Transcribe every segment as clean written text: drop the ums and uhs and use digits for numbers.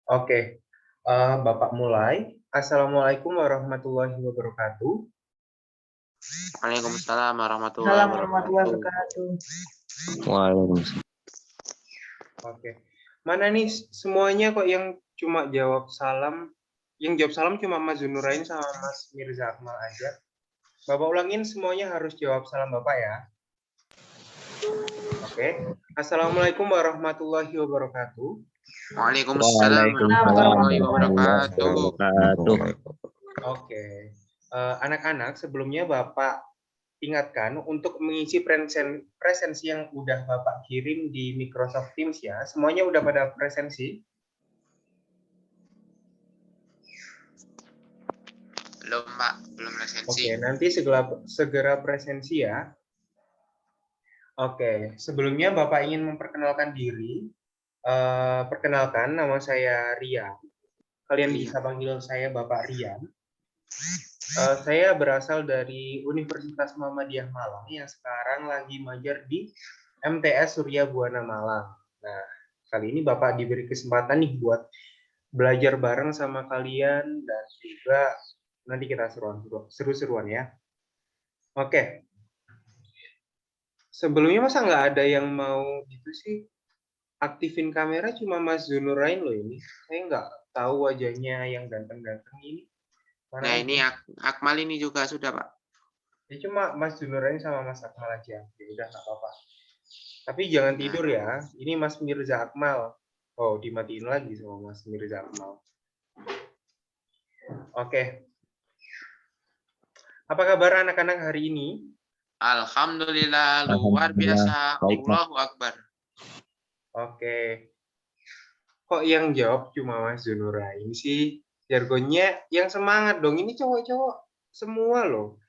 Oke, Bapak mulai. Assalamualaikum warahmatullahi wabarakatuh. Waalaikumsalam warahmatullahi Assalamualaikum warahmatullahi wabarakatuh. wabarakatuh. Waalaikumsalam. Oke. Mana nih semuanya kok yang cuma jawab salam? Yang jawab salam cuma Mas Zunurain sama Mas Mirza Akmal aja. Bapak ulangin semuanya harus jawab salam Bapak ya. Oke. Assalamualaikum warahmatullahi wabarakatuh. Waalaikumsalam warahmatullahi wabarakatuh. Oke. Anak-anak, sebelumnya Bapak ingatkan untuk mengisi presensi yang udah Bapak kirim di Microsoft Teams ya. Semuanya udah pada presensi? Belum, Pak, belum presensi. Oke, nanti segera presensi ya. Oke, sebelumnya Bapak ingin memperkenalkan diri. Perkenalkan, nama saya Rian. Kalian bisa panggil saya Bapak Rian. Saya berasal dari Universitas Muhammadiyah Malang yang sekarang lagi mengajar di MTS Surya Buana Malang. Nah, kali ini Bapak diberi kesempatan nih buat belajar bareng sama kalian dan juga nanti kita seru-seruan ya. Oke. Sebelumnya masa nggak ada yang mau gitu sih? Aktifin kamera cuma Mas Zunurain loh ini. Saya nggak tahu wajahnya yang ganteng-ganteng ini. Mana Nah, aja? ini Akmal ini juga sudah, Pak. Ya cuma Mas Zunurain sama Mas Akmal aja. Ya udah nggak apa-apa. Tapi jangan tidur ya. Ini Mas Mirza Akmal. Oh, dimatiin lagi sama Mas Mirza Akmal. Oke. Apa kabar anak-anak hari ini? Alhamdulillah, luar biasa. Allahu Akbar. Oke. Kok yang jawab cuma Mas Zunurain sih? Jargonnya yang semangat dong. Ini cowok-cowok semua loh.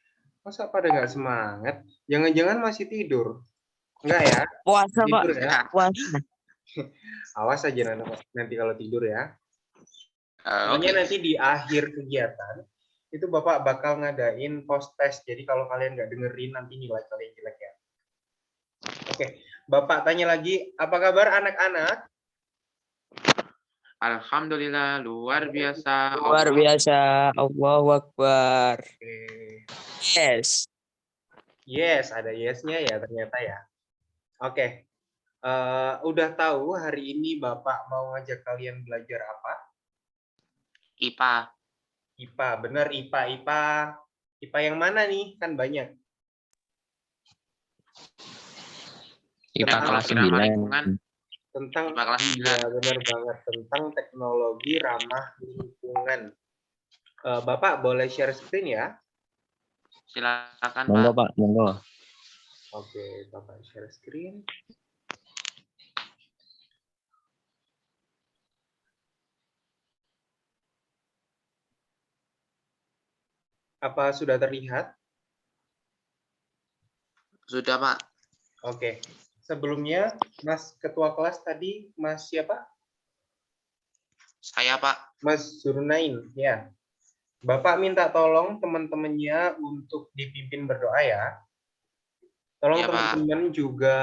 Masa pada nggak semangat? Jangan-jangan masih tidur? Enggak ya? Puasa, Pak. Tidur ya? Puasa. Awas aja nanti kalau tidur ya. Pokoknya Oke. nanti di akhir kegiatan, itu Bapak bakal ngadain post test. Jadi kalau kalian nggak dengerin, nanti nilai kalian jelek ya. Oke, Bapak tanya lagi, apa kabar anak-anak? Alhamdulillah, luar biasa. Luar biasa. Allahu Akbar. Oke. Yes. Yes, ada yes-nya ya ternyata ya. Oke. Udah tahu hari ini Bapak mau ngajak kalian belajar apa? IPA. IPA, bener IPA. IPA yang mana nih? Kan banyak. IPA kelas 9. Tentang IPA kelas 9. iya benar banget, tentang teknologi ramah lingkungan. Bapak boleh share screen ya? Silakan, Monggo, Pak. Pak, monggo. Oke, Bapak share screen. Apa sudah terlihat? Sudah, Pak. Oke. Sebelumnya, Mas Ketua Kelas tadi, Mas siapa? Saya, Pak. Mas Zurnain, ya. Bapak minta tolong teman-temannya untuk dipimpin berdoa ya. Tolong Ya, Pak. teman-teman juga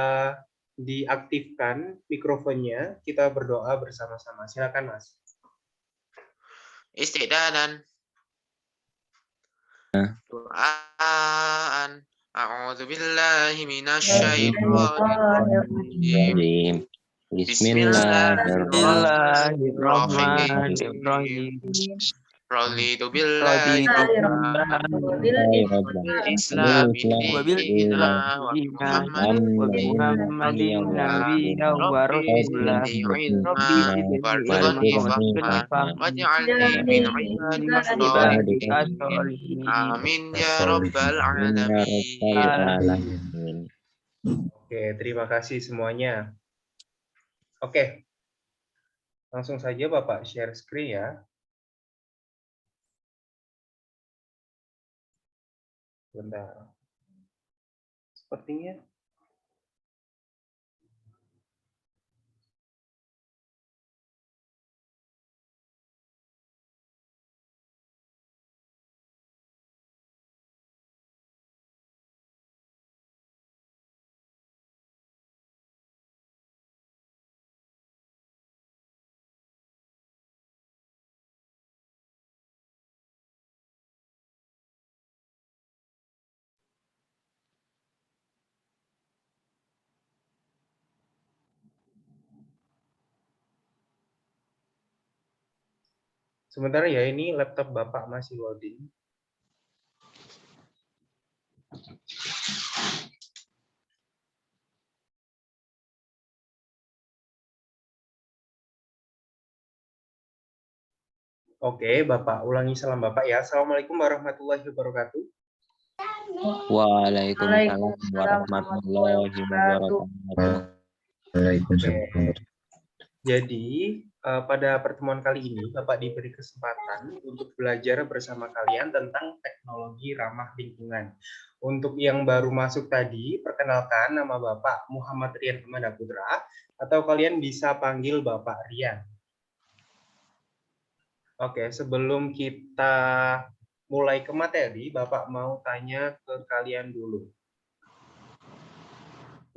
diaktifkan mikrofonnya. Kita berdoa bersama-sama. Silakan, Mas. Istiqdadan. Doaan. A'udzu billahi minasyaitonir rajim. Bismillahirrahmanirrahim. Raditu billahi Islam Islamina wa Muhammadin nabiyya wa rasulah. Rabbi zidni ilma waj'alni min ibadika sholihin. Amin ya rabbal alamin. Oke, terima kasih semuanya. Oke, langsung saja Bapak share screen ya. Bentar. Sepertinya Sementara ya ini laptop Bapak masih loading. Oke, Bapak ulangi salam Bapak ya. Assalamualaikum warahmatullahi wabarakatuh. Waalaikumsalam warahmatullahi wabarakatuh. Oke. Jadi pada pertemuan kali ini Bapak diberi kesempatan untuk belajar bersama kalian tentang teknologi ramah lingkungan. Untuk yang baru masuk tadi, perkenalkan nama Bapak Muhammad Rian Amanda Putra, atau kalian bisa panggil Bapak Rian. Oke, sebelum kita mulai ke materi, Bapak mau tanya ke kalian dulu.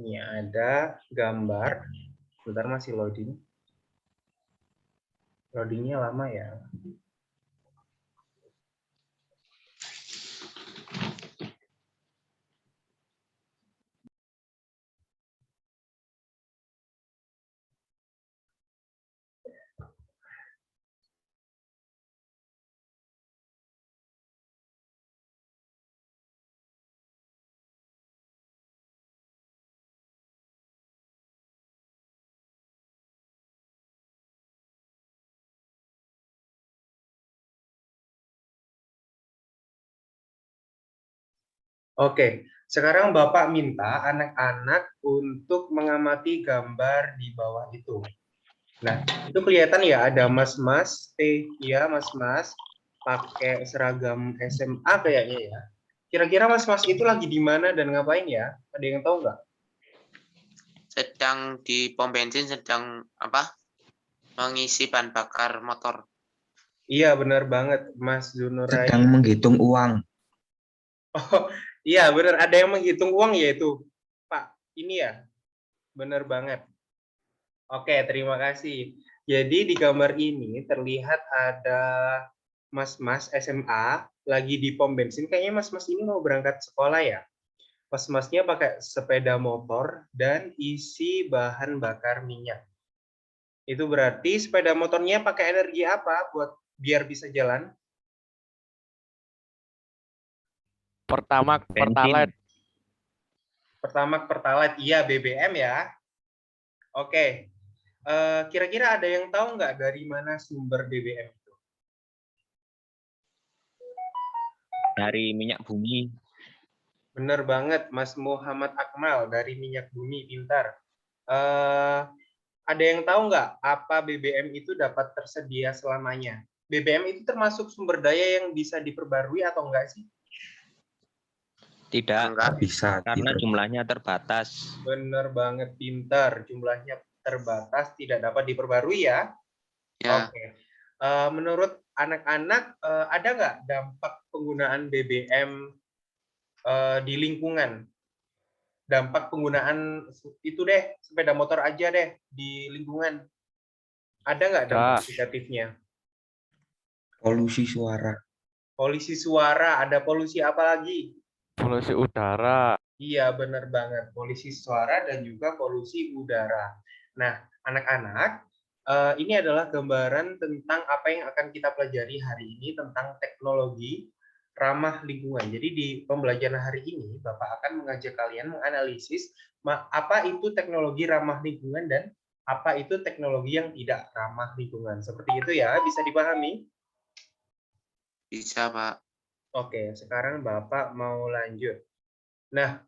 Ini ada gambar, sebentar masih loading. Loadingnya lama ya. Oke, sekarang Bapak minta anak-anak untuk mengamati gambar di bawah itu. Nah, itu kelihatan ya ada mas-mas, ya mas-mas, pakai seragam SMA kayaknya ya. Kira-kira mas-mas itu lagi di mana dan ngapain ya? Ada yang tahu nggak? Sedang di pom bensin, sedang apa? Mengisi bahan bakar motor. Iya, benar banget, Mas Zunurai. Sedang menghitung uang. Oh, iya benar, ada yang menghitung uang ya itu, Pak. Ini ya, benar banget. Oke, terima kasih. Jadi di gambar ini terlihat ada mas-mas SMA lagi di pom bensin. Kayaknya mas-mas ini mau berangkat sekolah ya. Mas-masnya pakai sepeda motor dan isi bahan bakar minyak. Itu berarti sepeda motornya pakai energi apa buat biar bisa jalan? Pertalite. Pertalite, iya BBM ya. Oke, kira-kira ada yang tahu nggak dari mana sumber BBM itu? Dari minyak bumi. Bener banget, Mas Muhammad Akmal dari minyak bumi, pintar. Ada yang tahu nggak apa BBM itu dapat tersedia selamanya? BBM itu termasuk sumber daya yang bisa diperbarui atau enggak sih? Tidak Enggak. Bisa. karena jumlahnya terbatas. Bener banget, pintar. Jumlahnya terbatas, tidak dapat diperbarui ya? Ya. Oke. Menurut anak-anak, ada nggak dampak penggunaan BBM di lingkungan? Dampak penggunaan itu deh, sepeda motor aja deh di lingkungan. Ada nggak dampak negatifnya? Polusi suara. Polusi suara, ada polusi apa lagi? Polusi udara. Iya, benar banget. Polusi suara dan juga polusi udara. Nah, anak-anak, ini adalah gambaran tentang apa yang akan kita pelajari hari ini tentang teknologi ramah lingkungan. Jadi di pembelajaran hari ini, Bapak akan mengajak kalian menganalisis apa itu teknologi ramah lingkungan dan apa itu teknologi yang tidak ramah lingkungan. Seperti itu ya, bisa dipahami? Bisa, Pak. Oke, sekarang Bapak mau lanjut. Nah,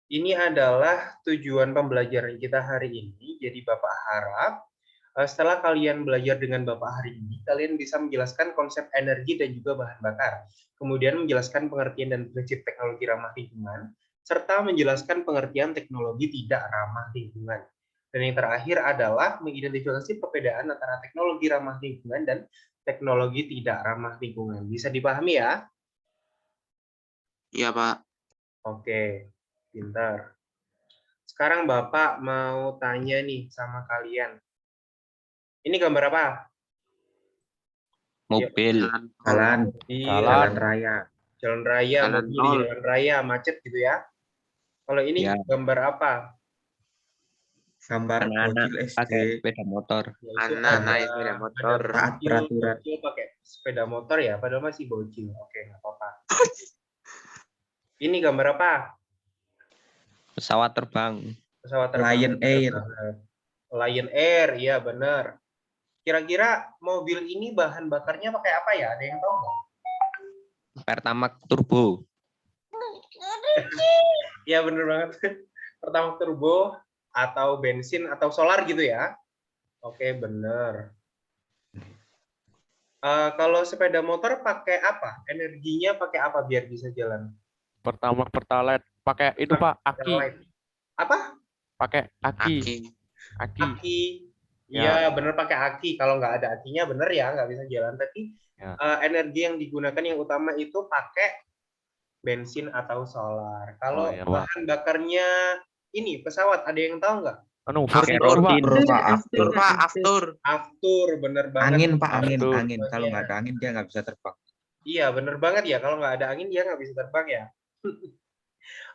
ini adalah tujuan pembelajaran kita hari ini. Jadi Bapak harap setelah kalian belajar dengan Bapak hari ini, kalian bisa menjelaskan konsep energi dan juga bahan bakar. Kemudian menjelaskan pengertian dan prinsip teknologi ramah lingkungan, serta menjelaskan pengertian teknologi tidak ramah lingkungan. Dan yang terakhir adalah mengidentifikasi perbedaan antara teknologi ramah lingkungan dan teknologi tidak ramah lingkungan. Bisa dipahami ya? Iya, Pak. Oke, pintar. Sekarang Bapak mau tanya nih sama kalian. Ini gambar apa? Mobil. Jalan raya. Jalan raya, Jalan mobil di tol. jalan raya, macet gitu ya. Kalau ini Ya. gambar apa? Gambar Anak-anak bocil SD. pakai sepeda motor. Ya, itu Anak ada naik sepeda motor. Taat bocil, peraturan. bocil pakai sepeda motor ya, padahal masih bocil. Oke, nggak apa-apa. Ini gambar apa? Pesawat terbang. Pesawat terbang. Lion Air. Lion Air, iya benar. Kira-kira mobil ini bahan bakarnya pakai apa ya? Ada yang tahu nggak? Pertamax turbo. Iya benar banget. Pertama turbo atau bensin atau solar gitu ya? Oke, benar. Kalau sepeda motor pakai apa? Energinya pakai apa biar bisa jalan? Pertama Pertalite pakai itu Pak, aki. Pertalite. Apa? Pakai aki. Aki. Aki. Aki. Ya. Iya, bener pakai aki. Kalau nggak ada akinya, bener ya, nggak bisa jalan. Tapi Ya. energi yang digunakan yang utama itu pakai bensin atau solar. Kalau Oh, iya, Pak. bahan bakarnya ini pesawat, ada yang tahu nggak? Anu, Aftur, vertical Pak. Pak, aftur. Pak, aftur. Aftur, bener banget. Angin, Pak, angin, Aftur. angin. Kalau nggak ada angin, dia nggak bisa terbang. Iya, bener banget ya. Kalau nggak ada angin, dia nggak bisa terbang ya.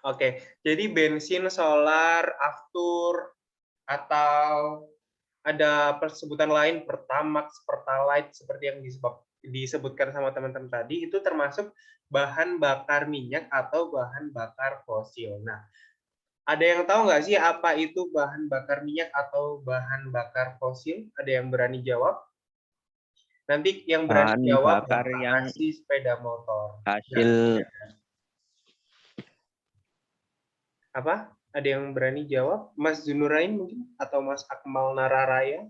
Oke, jadi bensin, solar, aftur, atau ada sebutan lain Pertamax, Pertalite seperti yang disebutkan sama teman-teman tadi itu termasuk bahan bakar minyak atau bahan bakar fosil. Nah, ada yang tahu nggak sih apa itu bahan bakar minyak atau bahan bakar fosil? Ada yang berani jawab? Nanti yang berani Bahan jawab bakar Bapak yang kasih sepeda motor. hasil Apa? Ada yang berani jawab? Mas Zunurain mungkin atau Mas Akmal Nararaya?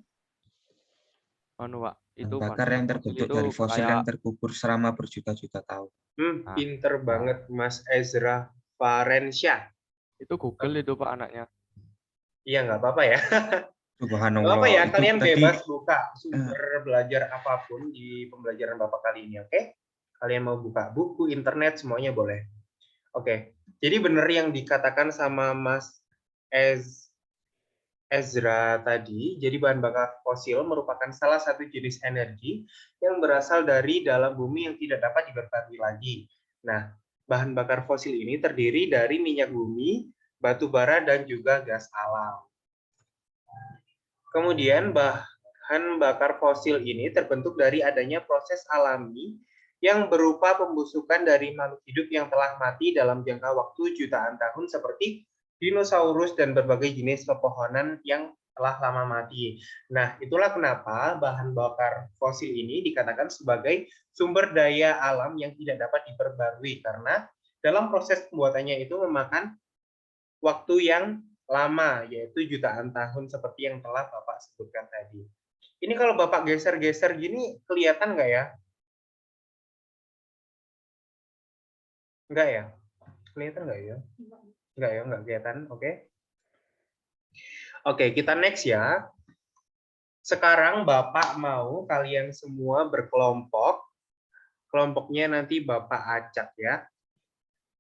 Anu Pak, itu Bahan bakar Pak. yang terbentuk Itu dari fosil kayak- yang terkubur selama berjuta-juta tahun. Nah, Pinter banget Mas Ezra Farensyah. Itu Google itu Pak anaknya. Iya, nggak apa-apa ya. Nggak apa-apa Subhanallah. ya, Itu kalian tadi bebas buka sumber belajar apapun di pembelajaran Bapak kali ini, oke? Kalian mau buka buku, internet, semuanya boleh. Oke, jadi benar yang dikatakan sama Mas Ezra tadi, jadi bahan bakar fosil merupakan salah satu jenis energi yang berasal dari dalam bumi yang tidak dapat diperbarui lagi. Nah, bahan bakar fosil ini terdiri dari minyak bumi, batu bara, dan juga gas alam. Kemudian bahan bakar fosil ini terbentuk dari adanya proses alami yang berupa pembusukan dari makhluk hidup yang telah mati dalam jangka waktu jutaan tahun seperti dinosaurus dan berbagai jenis pepohonan yang telah lama mati. Nah, itulah kenapa bahan bakar fosil ini dikatakan sebagai sumber daya alam yang tidak dapat diperbarui karena dalam proses pembuatannya itu memakan waktu yang lama, yaitu jutaan tahun seperti yang telah Bapak sebutkan tadi. Ini kalau Bapak geser-geser gini, kelihatan nggak ya? Nggak ya? Kelihatan nggak ya? Nggak ya, nggak kelihatan. Oke. Oke, kita next ya. Sekarang Bapak mau kalian semua berkelompok. Kelompoknya nanti Bapak acak ya.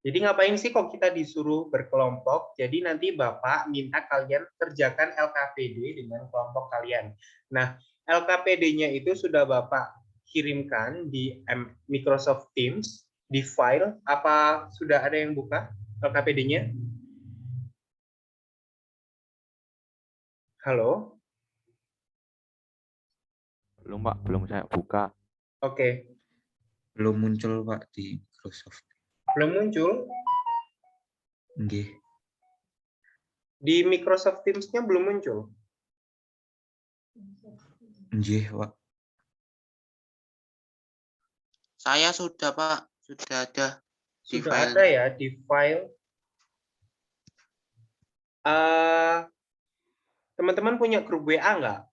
Jadi ngapain sih kok kita disuruh berkelompok? Jadi nanti Bapak minta kalian kerjakan LKPD dengan kelompok kalian. Nah, LKPD-nya itu sudah Bapak kirimkan di Microsoft Teams, di file. Apa sudah ada yang buka LKPD-nya? Halo? Belum Pak, belum saya buka. Oke. belum muncul Pak di Microsoft. Belum muncul? Nggih. Di Microsoft Teams-nya belum muncul? Nggih, Pak. Saya sudah, Pak. Sudah ada di Sudah file. ada ya di file. Teman-teman punya grup WA nggak?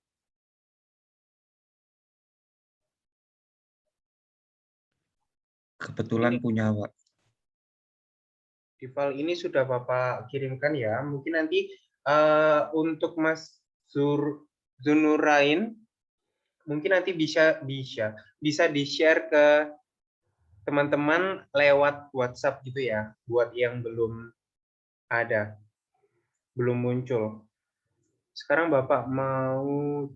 Kebetulan punya, Pak. Di file ini sudah Bapak kirimkan ya. Mungkin nanti untuk Mas Zunurain, mungkin nanti bisa di-share ke teman-teman lewat WhatsApp gitu ya, buat yang belum ada, belum muncul. Sekarang Bapak mau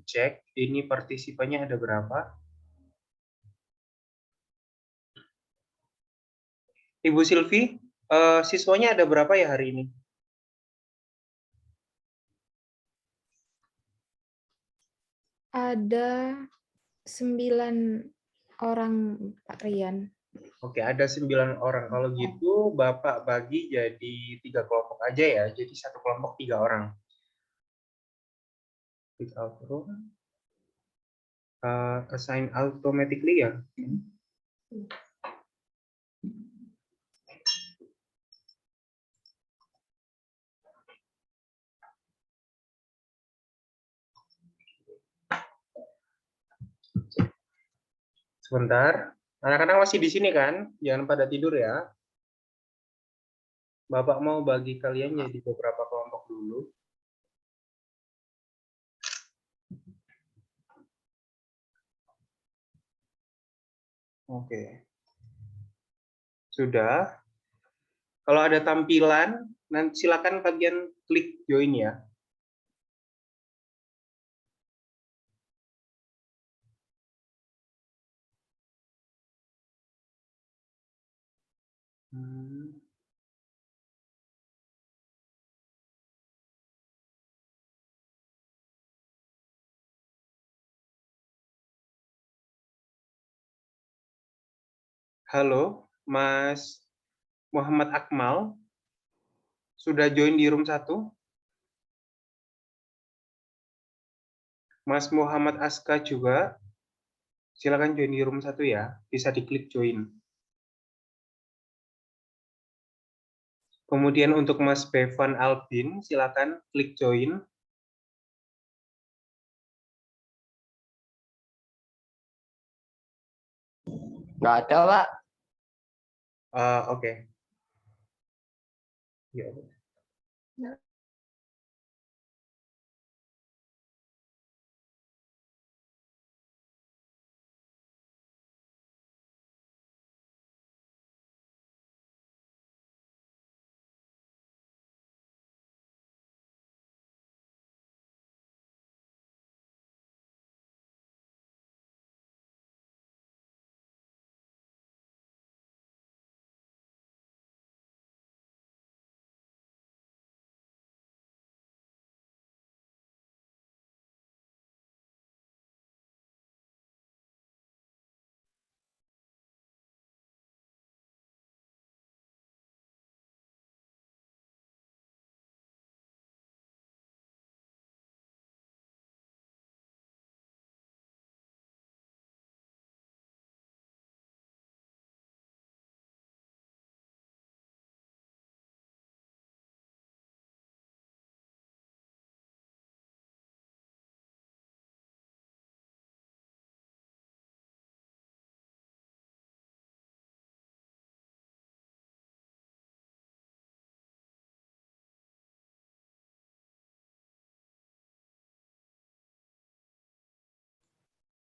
cek ini partisipannya ada berapa? Ibu Silvi, siswanya ada berapa ya hari ini? Ada 9 orang, Pak Rian. Oke, ada 9 orang. Kalau gitu Bapak bagi jadi 3 kelompok aja ya. Jadi satu kelompok 3 orang. Pick out row. Assign automatically ya. Sebentar. Anak-anak masih di sini kan? Jangan pada tidur ya. Bapak mau bagi kalian jadi beberapa kelompok dulu. Oke. Sudah. Kalau ada tampilan, nanti silakan kalian klik join ya. Halo, Mas Muhammad Akmal. Sudah join di room 1? Mas Muhammad Aska juga. Silakan join di room 1 ya. Bisa diklik join. Kemudian untuk Mas Bevan Albin, silakan klik join. Nggak ada, Pak. Oke. Ya.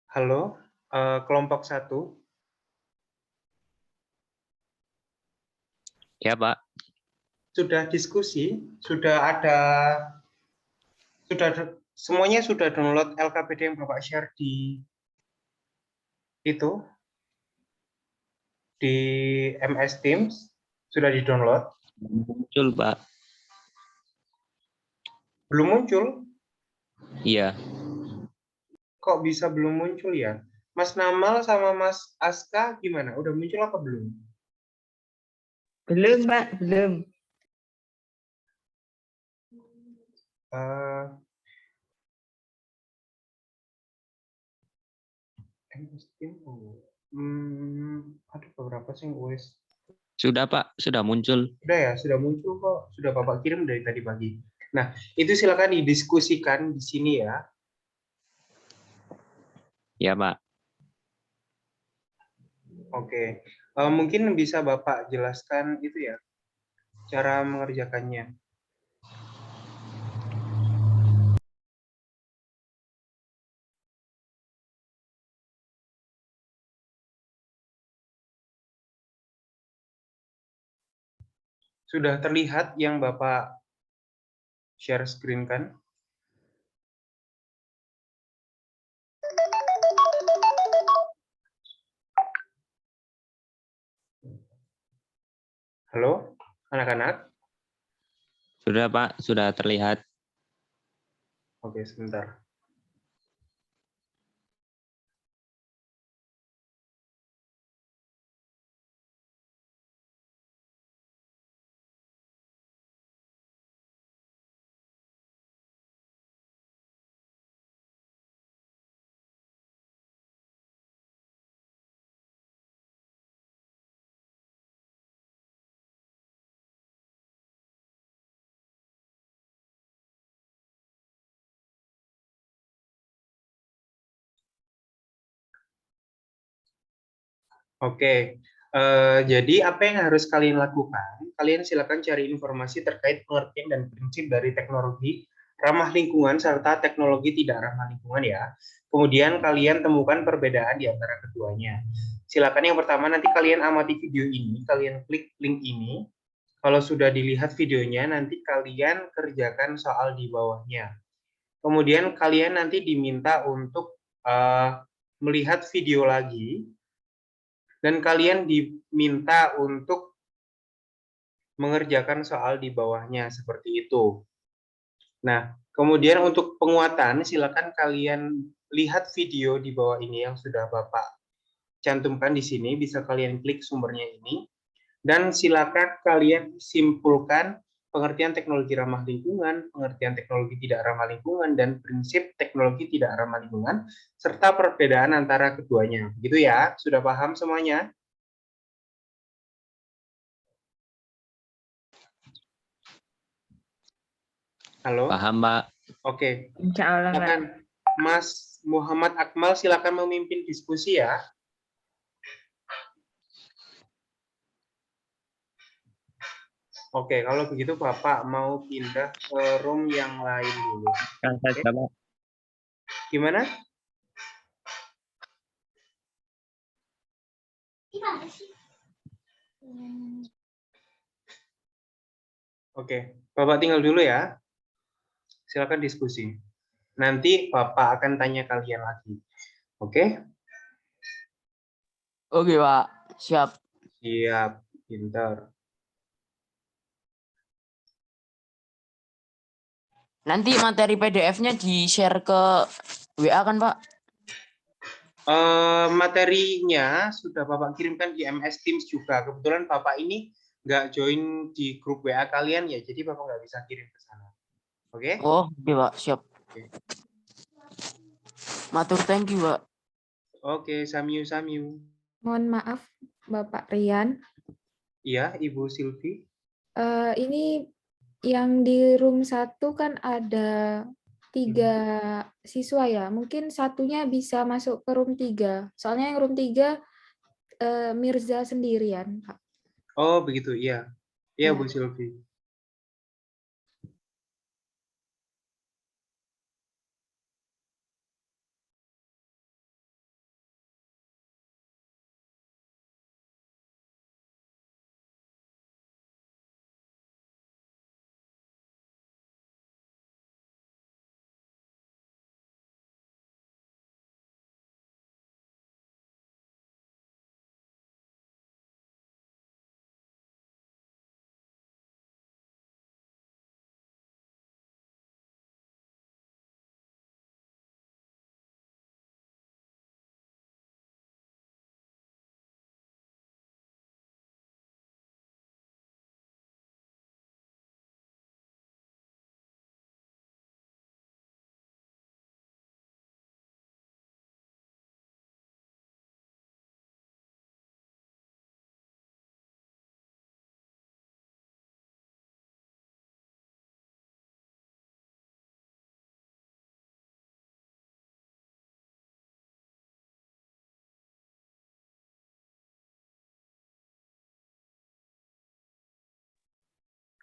Halo, kelompok 1. Ya, Pak. Sudah diskusi, semuanya sudah download LKPD yang Bapak share di MS Teams, sudah di-download? Muncul, Pak. Belum muncul? Iya. Kok bisa belum muncul ya? Mas Namal sama Mas Aska gimana? Udah muncul apa belum? Belum, Pak, belum. Ada beberapa sih wes. Sudah, Pak. Sudah muncul. Sudah ya, sudah muncul kok. Sudah Bapak kirim dari tadi pagi. Nah, itu silakan didiskusikan di sini ya. Ya, Pak. Oke. Mungkin bisa Bapak jelaskan itu ya, cara mengerjakannya. Sudah terlihat yang Bapak share screen kan? Halo, anak-anak? Sudah, Pak. Sudah terlihat. Oke, sebentar. Oke, jadi apa yang harus kalian lakukan? Kalian silakan cari informasi terkait pengertian dan prinsip dari teknologi ramah lingkungan serta teknologi tidak ramah lingkungan ya. Kemudian kalian temukan perbedaan di antara keduanya. Silakan yang pertama nanti kalian amati video ini, kalian klik link ini. Kalau sudah dilihat videonya, nanti kalian kerjakan soal di bawahnya. Kemudian kalian nanti diminta untuk melihat video lagi, dan kalian diminta untuk mengerjakan soal di bawahnya seperti itu. Nah, kemudian untuk penguatan, silakan kalian lihat video di bawah ini yang sudah Bapak cantumkan di sini, bisa kalian klik sumbernya ini, dan silakan kalian simpulkan pengertian teknologi ramah lingkungan, pengertian teknologi tidak ramah lingkungan, dan prinsip teknologi tidak ramah lingkungan, serta perbedaan antara keduanya. Begitu ya? Sudah paham semuanya? Halo? Paham, Pak. Oke. Insya Allah, Mbak. Silakan Mas Muhammad Akmal, silakan memimpin diskusi ya. Oke, kalau begitu Bapak mau pindah ke room yang lain dulu. Kan saja, Pak. Gimana? Oke, Bapak tinggal dulu ya. Silakan diskusi. Nanti Bapak akan tanya kalian lagi. Oke? Oke, Pak. Siap. Siap, pintar. Nanti materi PDF-nya di-share ke WA kan, Pak? Materinya sudah Bapak kirimkan di MS Teams juga. Kebetulan Bapak ini nggak join di grup WA kalian ya, jadi Bapak nggak bisa kirim ke sana. Oke? Oh, oke, Pak. Siap. Oke. Matur thank you, Pak. Oke, Samyu. Mohon maaf, Bapak Rian. Iya, Ibu Silvi. Ini yang di room 1 kan ada 3 siswa ya. Mungkin satunya bisa masuk ke room 3. Soalnya yang room 3 Mirza sendirian, Pak. Oh, begitu, iya. Iya, Ya. Bu Silvi.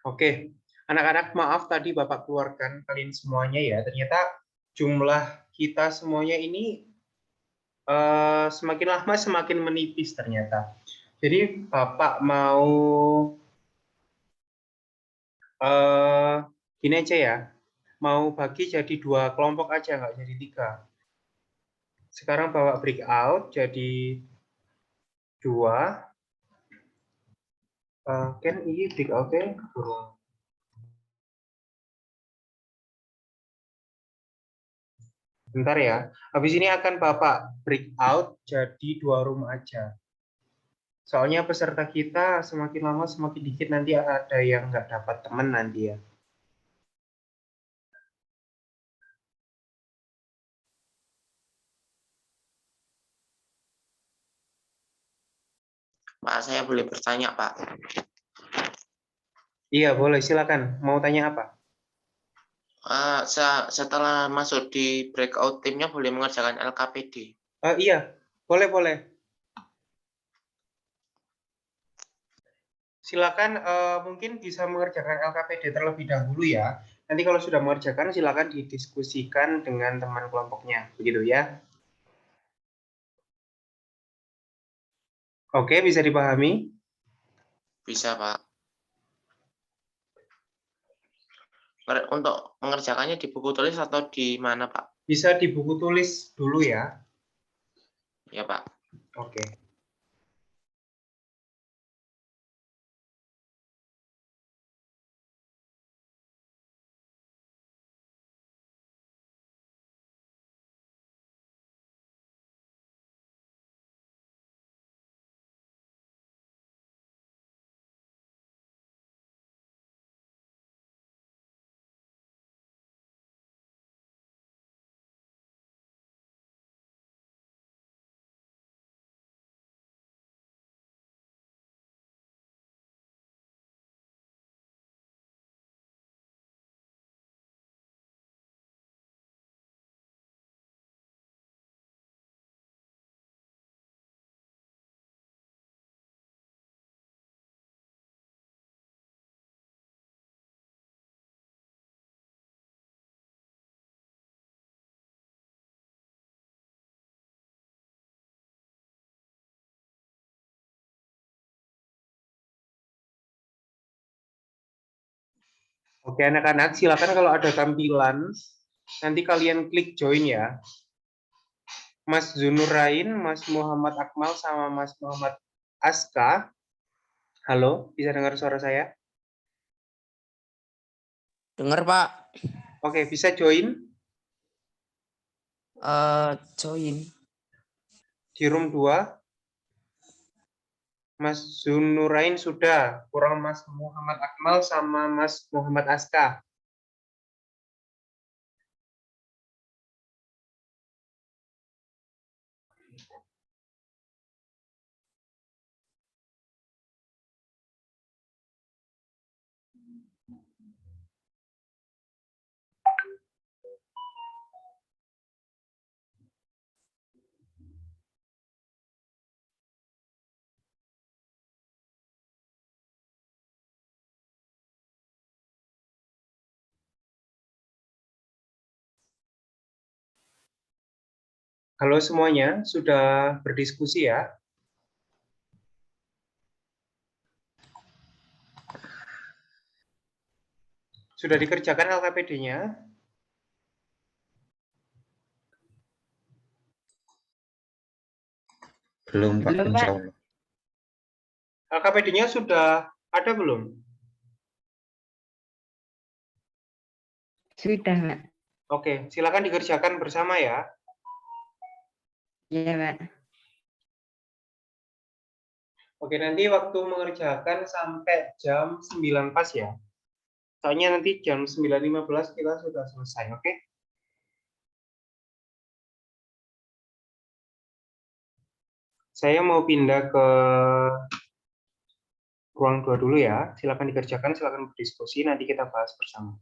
Oke, anak-anak maaf tadi Bapak keluarkan kalian semuanya ya. Ternyata jumlah kita semuanya ini semakin lama semakin menipis ternyata. Jadi Bapak mau gini aja ya, mau bagi jadi 2 kelompok aja, nggak jadi 3. Sekarang Bapak break out jadi 2. Kan ini break out-nya burung. Bentar ya. Habis ini akan Bapak break out jadi 2 room aja. Soalnya peserta kita semakin lama semakin dikit, nanti ada yang nggak dapat teman nanti ya. Pak, saya boleh bertanya, Pak? Iya, boleh. Silakan. Mau tanya apa? Setelah masuk di breakout timnya boleh mengerjakan LKPD. Iya, boleh. Silakan mungkin bisa mengerjakan LKPD terlebih dahulu ya. Nanti kalau sudah mengerjakan silakan didiskusikan dengan teman kelompoknya, begitu ya. Oke, bisa dipahami? Bisa, Pak. Untuk mengerjakannya di buku tulis atau di mana, Pak? Bisa di buku tulis dulu ya. Ya, Pak. Oke. Oke, anak-anak, silakan kalau ada tampilan, nanti kalian klik join ya. Mas Zunurain, Mas Muhammad Akmal, sama Mas Muhammad Aska. Halo, bisa dengar suara saya? Dengar, Pak. Oke, bisa join Join. di room 2. Mas Zunurain sudah, kurang Mas Muhammad Akmal sama Mas Muhammad Aska. Halo semuanya, sudah berdiskusi ya? Sudah dikerjakan LKPD-nya? Belum, Pak. Belum, Insya Pak. Allah. LKPD-nya sudah ada belum? Sudah, Pak. Oke, silakan dikerjakan bersama ya. Iya, Pak. Oke, nanti waktu mengerjakan sampai jam 9 pas ya. Soalnya nanti jam 9.15 kita sudah selesai, oke? Saya mau pindah ke ruang 2 dulu ya. Silakan dikerjakan, silakan berdiskusi, nanti kita bahas bersama.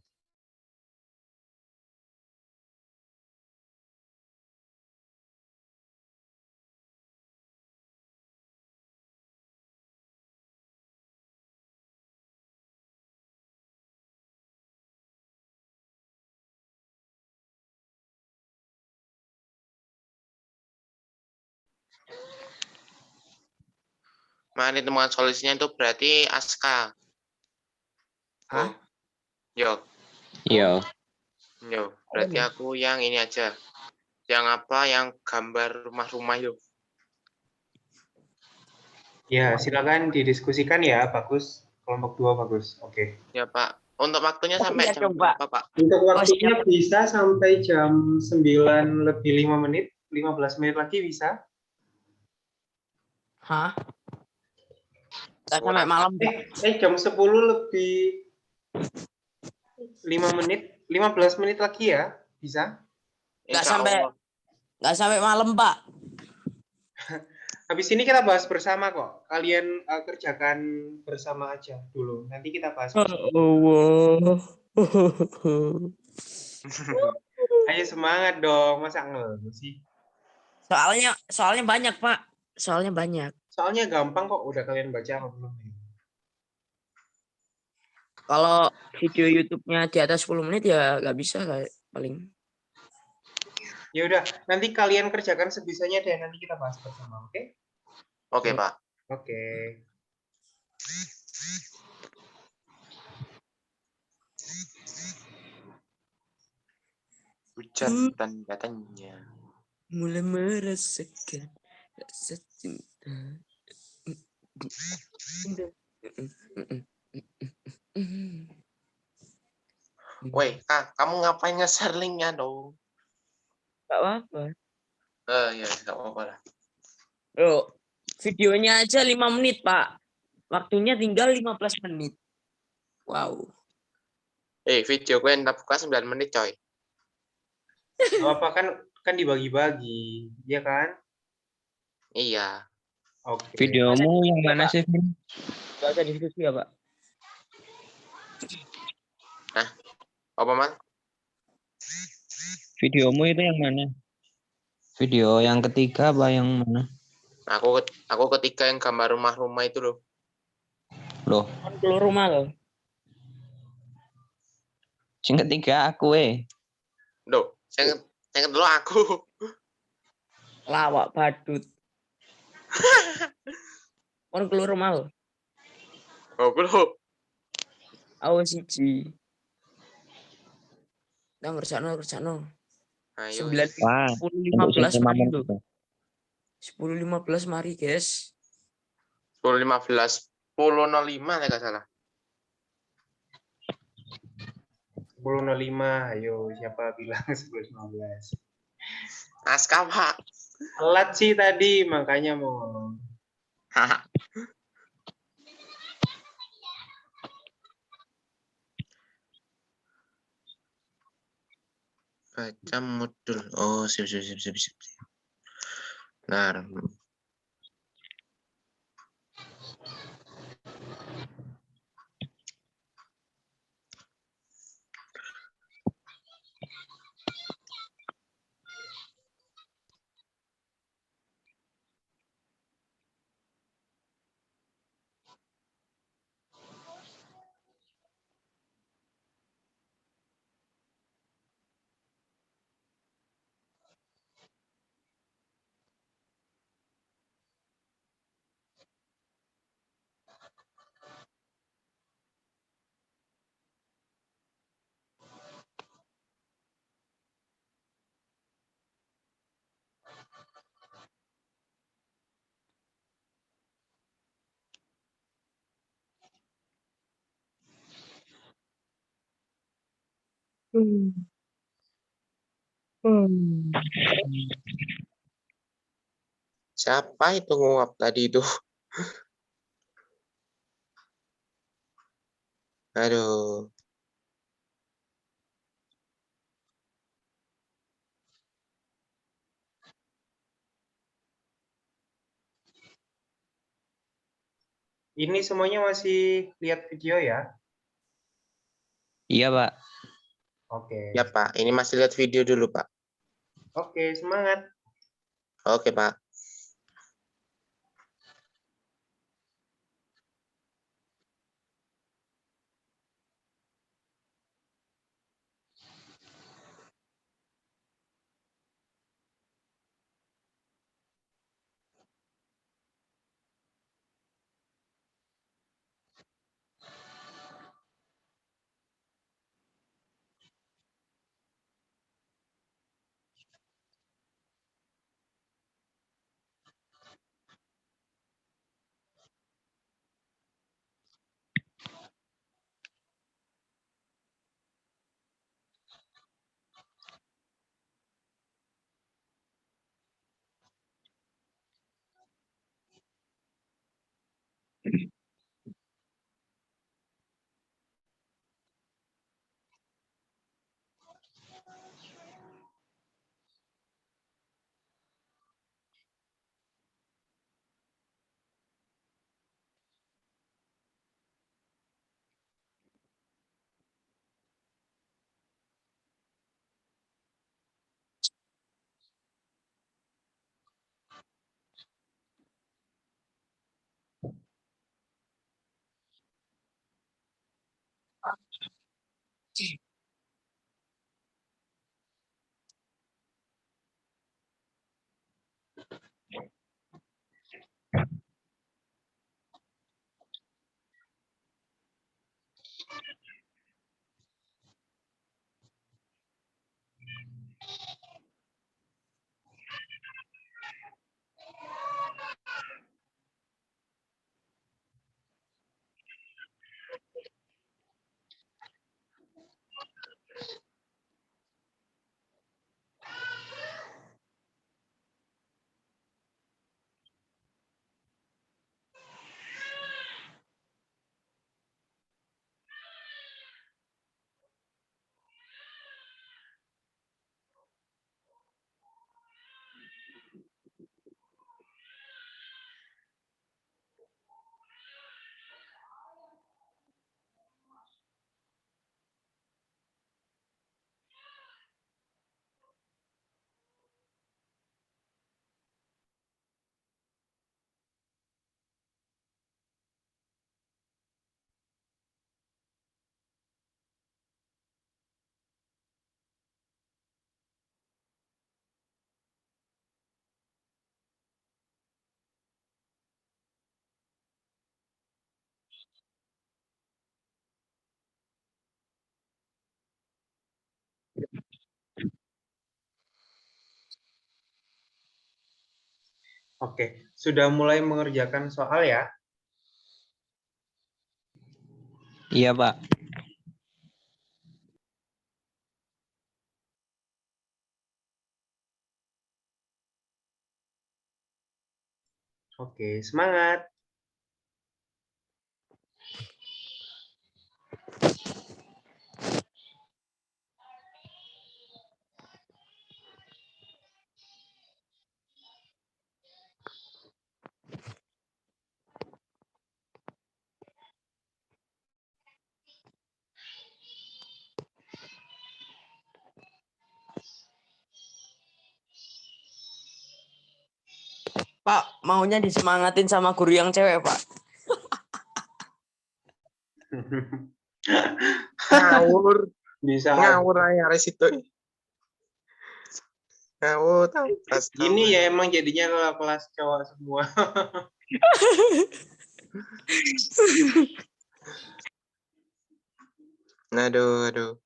Mari temukan solusinya itu berarti Aska. Hah? Yo, Iya. berarti aku yang ini aja. Yang apa? Yang gambar rumah-rumah itu. Ya, silakan didiskusikan ya, bagus. Kelompok 2 bagus, oke. Ya, Pak. Untuk waktunya sampai iya jam dong, Pak. berapa, Pak? Untuk waktunya siap. bisa sampai jam 9 lebih 5 menit, 15 menit lagi bisa. Hah? Nggak sampai malam, Pak. Jam 10 lebih 5 menit, 15 menit lagi ya, bisa. Nggak Insya sampai. Allah. Nggak sampai malam, Pak. Habis ini kita bahas bersama kok. Kalian kerjakan bersama aja dulu. Nanti kita bahas bersama. Allah. Ayo semangat dong, masa ngeluh sih? Soalnya banyak, Pak. Soalnya banyak. Soalnya gampang kok, udah kalian baca apa belum? Kalau video YouTube-nya di atas 10 menit ya nggak bisa kayak paling. Ya udah, nanti kalian kerjakan sebisanya deh, nanti kita bahas bersama, oke? Oke, Pak. Oke. Hujan tanda-tanya. Mulai merasakan rasa cinta. Woi, kamu ngapain nge-share link-nya dong? Gak apa-apa. Ya, nggak apa-apa lah. Loh, videonya aja 5 menit, Pak. Waktunya tinggal 15 menit. Wow. Video gue yang buka 9 menit, coy. Gak apa kan dibagi-bagi, ya kan? Iya. Oke. Videomu yang mana Pak. sih, Vin? Gak usah diskusi ya, Pak. Apa, Mas? Videomu itu yang mana? Video yang ketiga apa yang mana? Aku ketiga yang gambar rumah-rumah itu loh. Loh, Kan keluar rumah loh. sing ketiga aku Loh, saya dulu aku. Lawak badut. Kan keluar rumah loh. Oh, belum. Awas siji. Nah, ngerjakno. Ayo. 9, Wah, 10, untuk 15 sing mari menit loh. itu. 10, 15 mari, guys. 10.15. 10.05 ya nggak salah. 10.05, ayo siapa bilang 10.15? Aska, Pak. Telat sih tadi, makanya mau. Baca modul. Oh, siap. Nah, siapa itu nguap tadi itu? Aduh. Ini semuanya masih lihat video ya? Iya, Pak. Oke. Ya, Pak. Ini masih lihat video dulu, Pak. Oke, semangat. Oke, Pak. Oke, sudah mulai mengerjakan soal ya? Iya, Pak. Oke, semangat. Pak, maunya disemangatin sama guru yang cewek, Pak. Ngawur, Bisa ngawur aja resito. Ngawur, gini ya emang jadinya kalau kelas cowok semua. Aduh, aduh.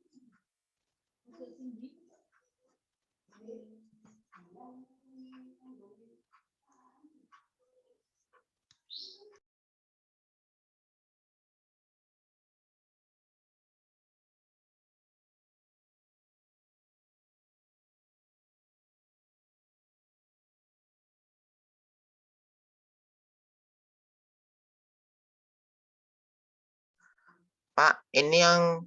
Pak, ini yang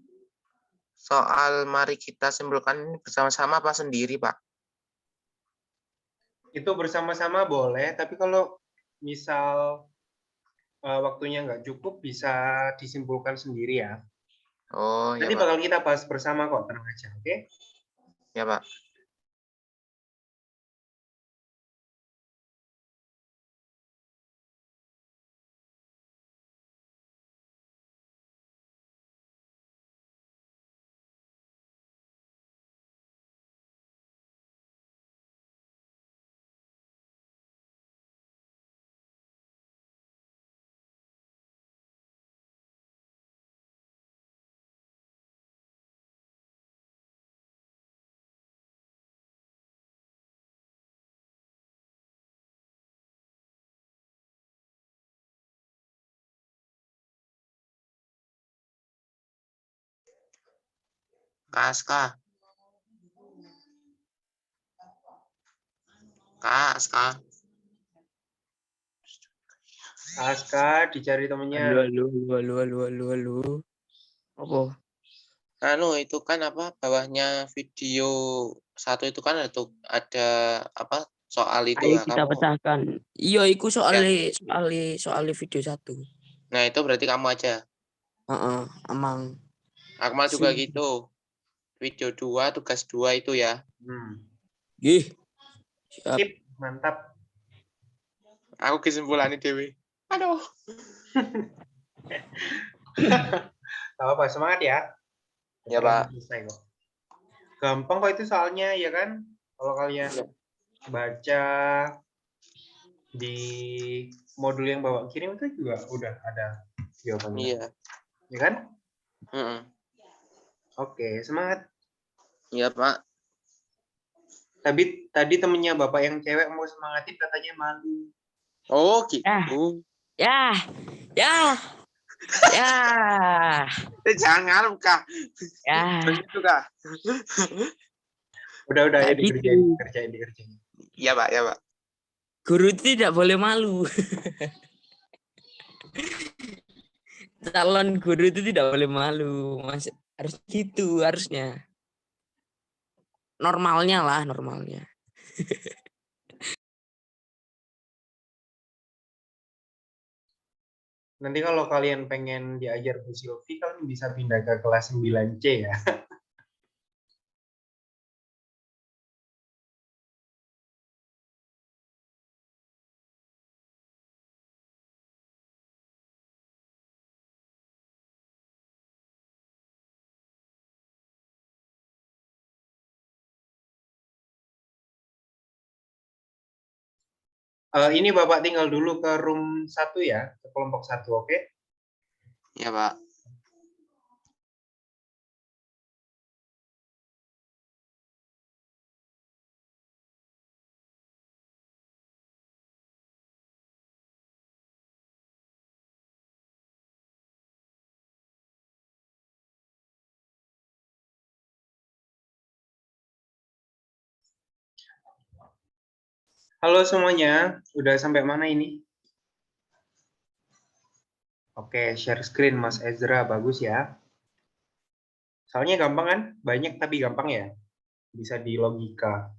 soal mari kita simpulkan ini bersama-sama apa sendiri, Pak? Itu bersama-sama boleh, tapi kalau misal waktunya nggak cukup bisa disimpulkan sendiri ya. Oh, ya, Nanti Pak. bakal kita bahas bersama kok, tenang aja, oke? Ya, Pak. Kak Aska. Kak Aska. Aska dicari temennya. Halo. Apa? Anu itu kan apa bawahnya video satu itu kan ada apa soal itu Ayo ya kita kamu. pecahkan. Iya, iku soalnya video 1. Nah, itu berarti kamu aja. Heeh, amang. Akmal juga gitu. Video 2, tugas 2 itu ya. Gih. Siap. Sip, mantap. Aku kesimpulannya Dewi. Aduh. Gak apa-apa, semangat ya. Ya, Pokoknya Pak. selesai kok. Gampang kok itu soalnya ya kan. Kalau kalian Iya. baca di modul yang Bapak kirim itu juga udah ada jawabannya. Iya. Ya kan? Mm-mm. Oke, semangat. Iya, Pak. Tapi tadi temennya Bapak yang cewek mau semangatin katanya malu. Oh, gitu. Ya, ya, ya, Jangan, Kak. ya. Begitu, Kak. Udah ya Nggak gitu. dikerjain. Iya, Pak. Ya, Pak. Guru itu tidak boleh malu. Calon guru itu tidak boleh malu. Mas, harus gitu harusnya. Normalnya lah, normalnya. Nanti kalau kalian pengen diajar Bu Silvi, kalian bisa pindah ke kelas 9C ya. Ini Bapak tinggal dulu ke room 1 ya, ke kelompok 1, oke? Iya, Pak. Halo semuanya, udah sampai mana ini? Oke, share screen Mas Ezra, bagus ya. Soalnya gampang kan? Banyak tapi gampang ya. Bisa di logika.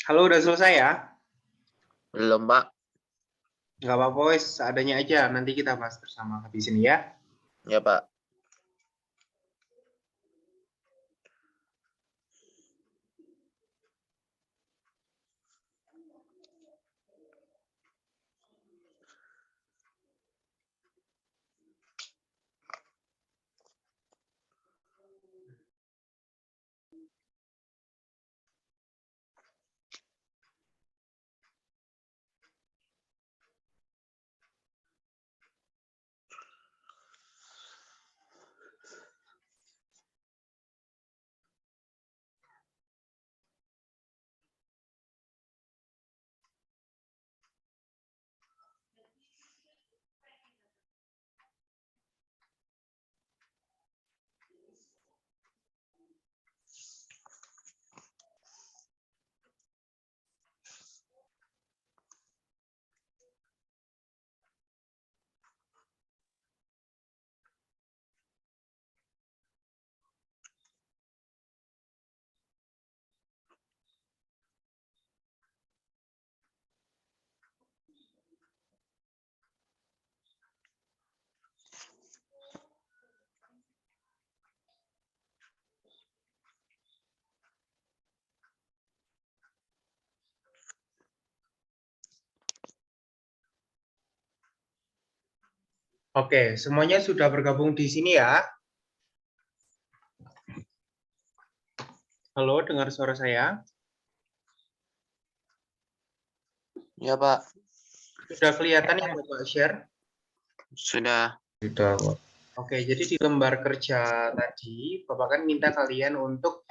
Halo, udah selesai ya? Belum, Pak. Nggak apa-apa, wes, seadanya aja. Nanti kita bahas bersama habis ini ya. Ya, Pak. Oke, semuanya sudah bergabung di sini ya. Halo, dengar suara saya? Ya, Pak. Sudah kelihatan yang Bapak share? Sudah. Sudah, Pak. Oke, jadi di lembar kerja tadi, Bapak kan minta kalian untuk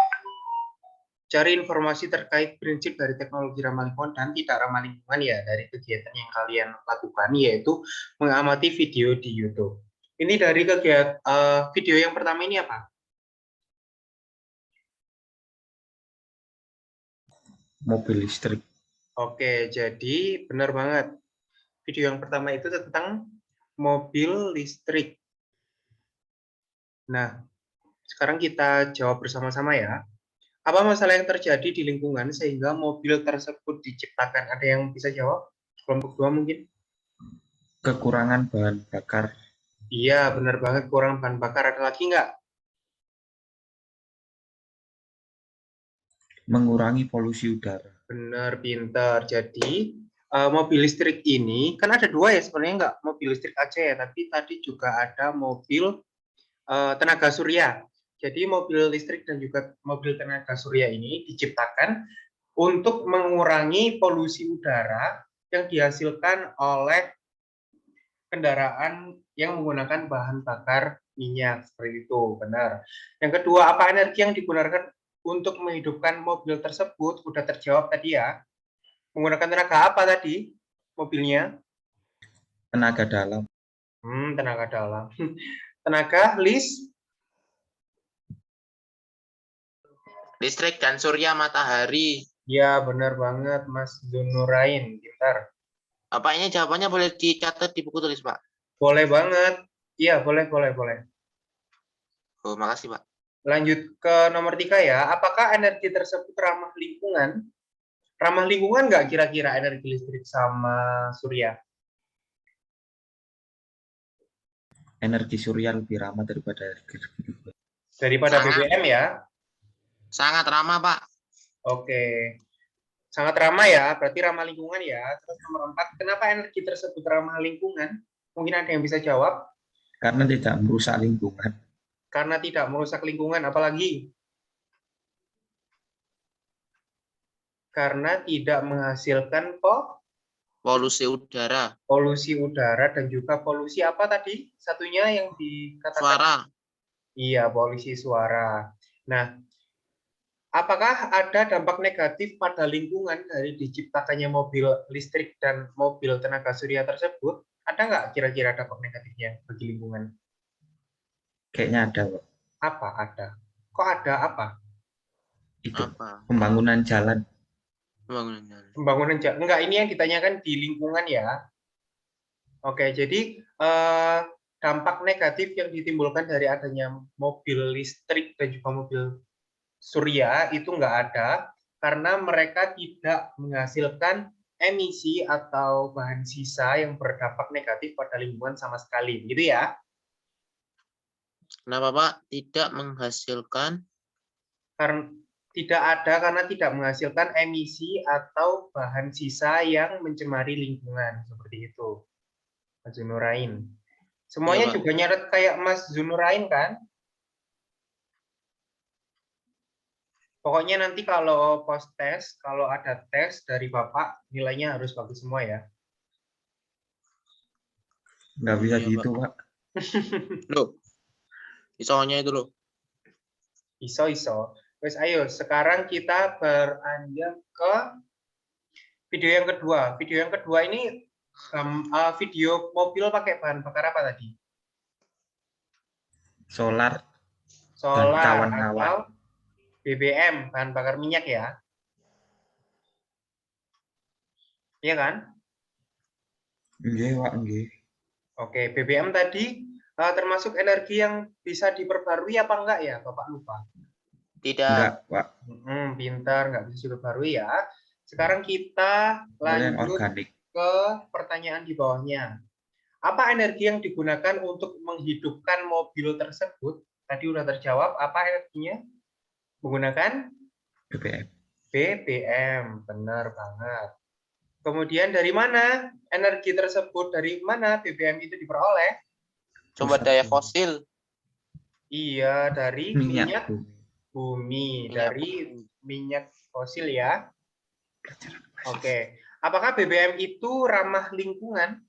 cari informasi terkait prinsip dari teknologi ramah lingkungan dan tidak ramah lingkungan ya dari kegiatan yang kalian lakukan, yaitu mengamati video di YouTube. Ini dari kegiatan video yang pertama ini apa? Mobil listrik. Oke, jadi benar banget. Video yang pertama itu tentang mobil listrik. Nah, sekarang kita jawab bersama-sama ya. Apa masalah yang terjadi di lingkungan sehingga mobil tersebut diciptakan? Ada yang bisa jawab? Kelompok 2 mungkin? Kekurangan bahan bakar. Iya, benar banget. Kurang bahan bakar. Ada lagi nggak? Mengurangi polusi udara. Benar, pintar. Jadi, mobil listrik ini, kan ada 2 ya sebenarnya, nggak mobil listrik aja ya, tapi tadi juga ada mobil tenaga surya. Jadi, mobil listrik dan juga mobil tenaga surya ini diciptakan untuk mengurangi polusi udara yang dihasilkan oleh kendaraan yang menggunakan bahan bakar minyak. Seperti itu, benar. Yang kedua, apa energi yang digunakan untuk menghidupkan mobil tersebut? Udah terjawab tadi ya. Menggunakan tenaga apa tadi mobilnya? Tenaga dalam. Tenaga dalam. Tenaga Listrik dan surya matahari. Ya, benar banget Mas Zunurain. Pintar. Apa ini jawabannya boleh dicatat di buku tulis, Pak? Boleh banget. Iya, boleh. Oh, makasih, Pak. Lanjut ke nomor 3 ya. Apakah energi tersebut ramah lingkungan? Ramah lingkungan nggak kira-kira energi listrik sama surya? Energi surya lebih ramah daripada energi listrik. Daripada Sangat. BBM ya? Sangat ramah, Pak. Oke. Sangat ramah ya, berarti ramah lingkungan ya. Terus nomor 4, kenapa energi tersebut ramah lingkungan? Mungkin ada yang bisa jawab. Karena tidak merusak lingkungan. Karena tidak merusak lingkungan, apalagi? Karena tidak menghasilkan Polusi udara. polusi udara dan juga polusi apa tadi? Satunya yang dikatakan? Suara. Iya, polusi suara. Nah, apakah ada dampak negatif pada lingkungan dari diciptakannya mobil listrik dan mobil tenaga surya tersebut? Ada nggak kira-kira dampak negatifnya bagi lingkungan? Kayaknya ada, Pak. Apa ada? Kok ada apa? Itu Apa? pembangunan jalan. Pembangunan jalan. Enggak, ini yang ditanyakan di lingkungan ya. Oke, jadi dampak negatif yang ditimbulkan dari adanya mobil listrik dan juga mobil surya itu enggak ada karena mereka tidak menghasilkan emisi atau bahan sisa yang berdampak negatif pada lingkungan sama sekali. Gitu ya. Kenapa, Pak? Tidak menghasilkan? Karena tidak ada karena tidak menghasilkan emisi atau bahan sisa yang mencemari lingkungan. Seperti itu. Mas Zunurain. Semuanya Iya, Pak. juga nyaret kayak Mas Zunurain kan? Pokoknya nanti kalau post tes, kalau ada tes dari Bapak, nilainya harus bagus semua ya. Nggak bisa Iya, gitu, Pak. Loh. Isonya itu loh. Iso. Wes ayo, sekarang kita beranjak ke video yang kedua. Video yang kedua ini video mobil pakai bahan bakar apa tadi? Solar Solar kawan-kawan. atau BBM, bahan bakar minyak ya? Iya kan? Nggih, Pak, nggih. Oke, BBM tadi termasuk energi yang bisa diperbarui apa enggak ya, Bapak lupa? Tidak. Enggak, Pak. Pintar, nggak bisa diperbarui ya. Sekarang kita Yang lanjut organik. ke pertanyaan di bawahnya. Apa energi yang digunakan untuk menghidupkan mobil tersebut? Tadi udah terjawab, apa energinya? Menggunakan BBM. BBM, benar banget. Kemudian dari mana energi tersebut? Dari mana BBM itu diperoleh? Sumber Rusak daya bumi. fosil. Iya, dari minyak Minyak bumi. bumi, Minyak dari bumi. minyak fosil ya. Oke. Apakah BBM itu ramah lingkungan?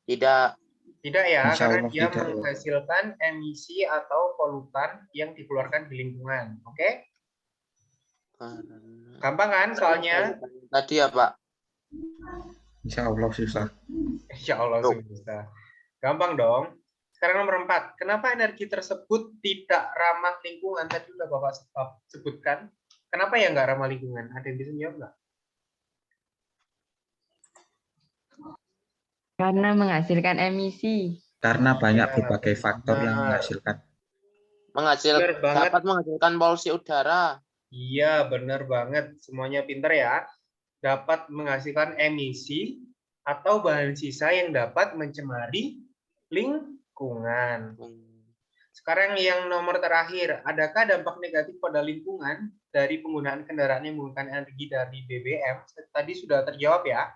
Tidak. Tidak ya, Insya karena Allah dia tidak, Pak. menghasilkan emisi atau polutan yang dikeluarkan di lingkungan. Oke? Gampang kan soalnya? Tadi ya, Pak? Insya Allah susah. Insya Allah Tuh. susah. Gampang dong. Sekarang nomor 4. Kenapa energi tersebut tidak ramah lingkungan? Tadi sudah Bapak sebutkan. Kenapa ya nggak ramah lingkungan? Ada yang bisa jawab nggak? Karena menghasilkan emisi. Karena banyak Ya, berbagai faktor yang benar. menghasilkan. Benar banget. Dapat menghasilkan polusi udara. Iya, benar banget. Semuanya pinter ya. Dapat menghasilkan emisi atau bahan sisa yang dapat mencemari lingkungan. Sekarang yang nomor terakhir, adakah dampak negatif pada lingkungan dari penggunaan kendaraan yang menggunakan energi dari BBM? Tadi sudah terjawab ya.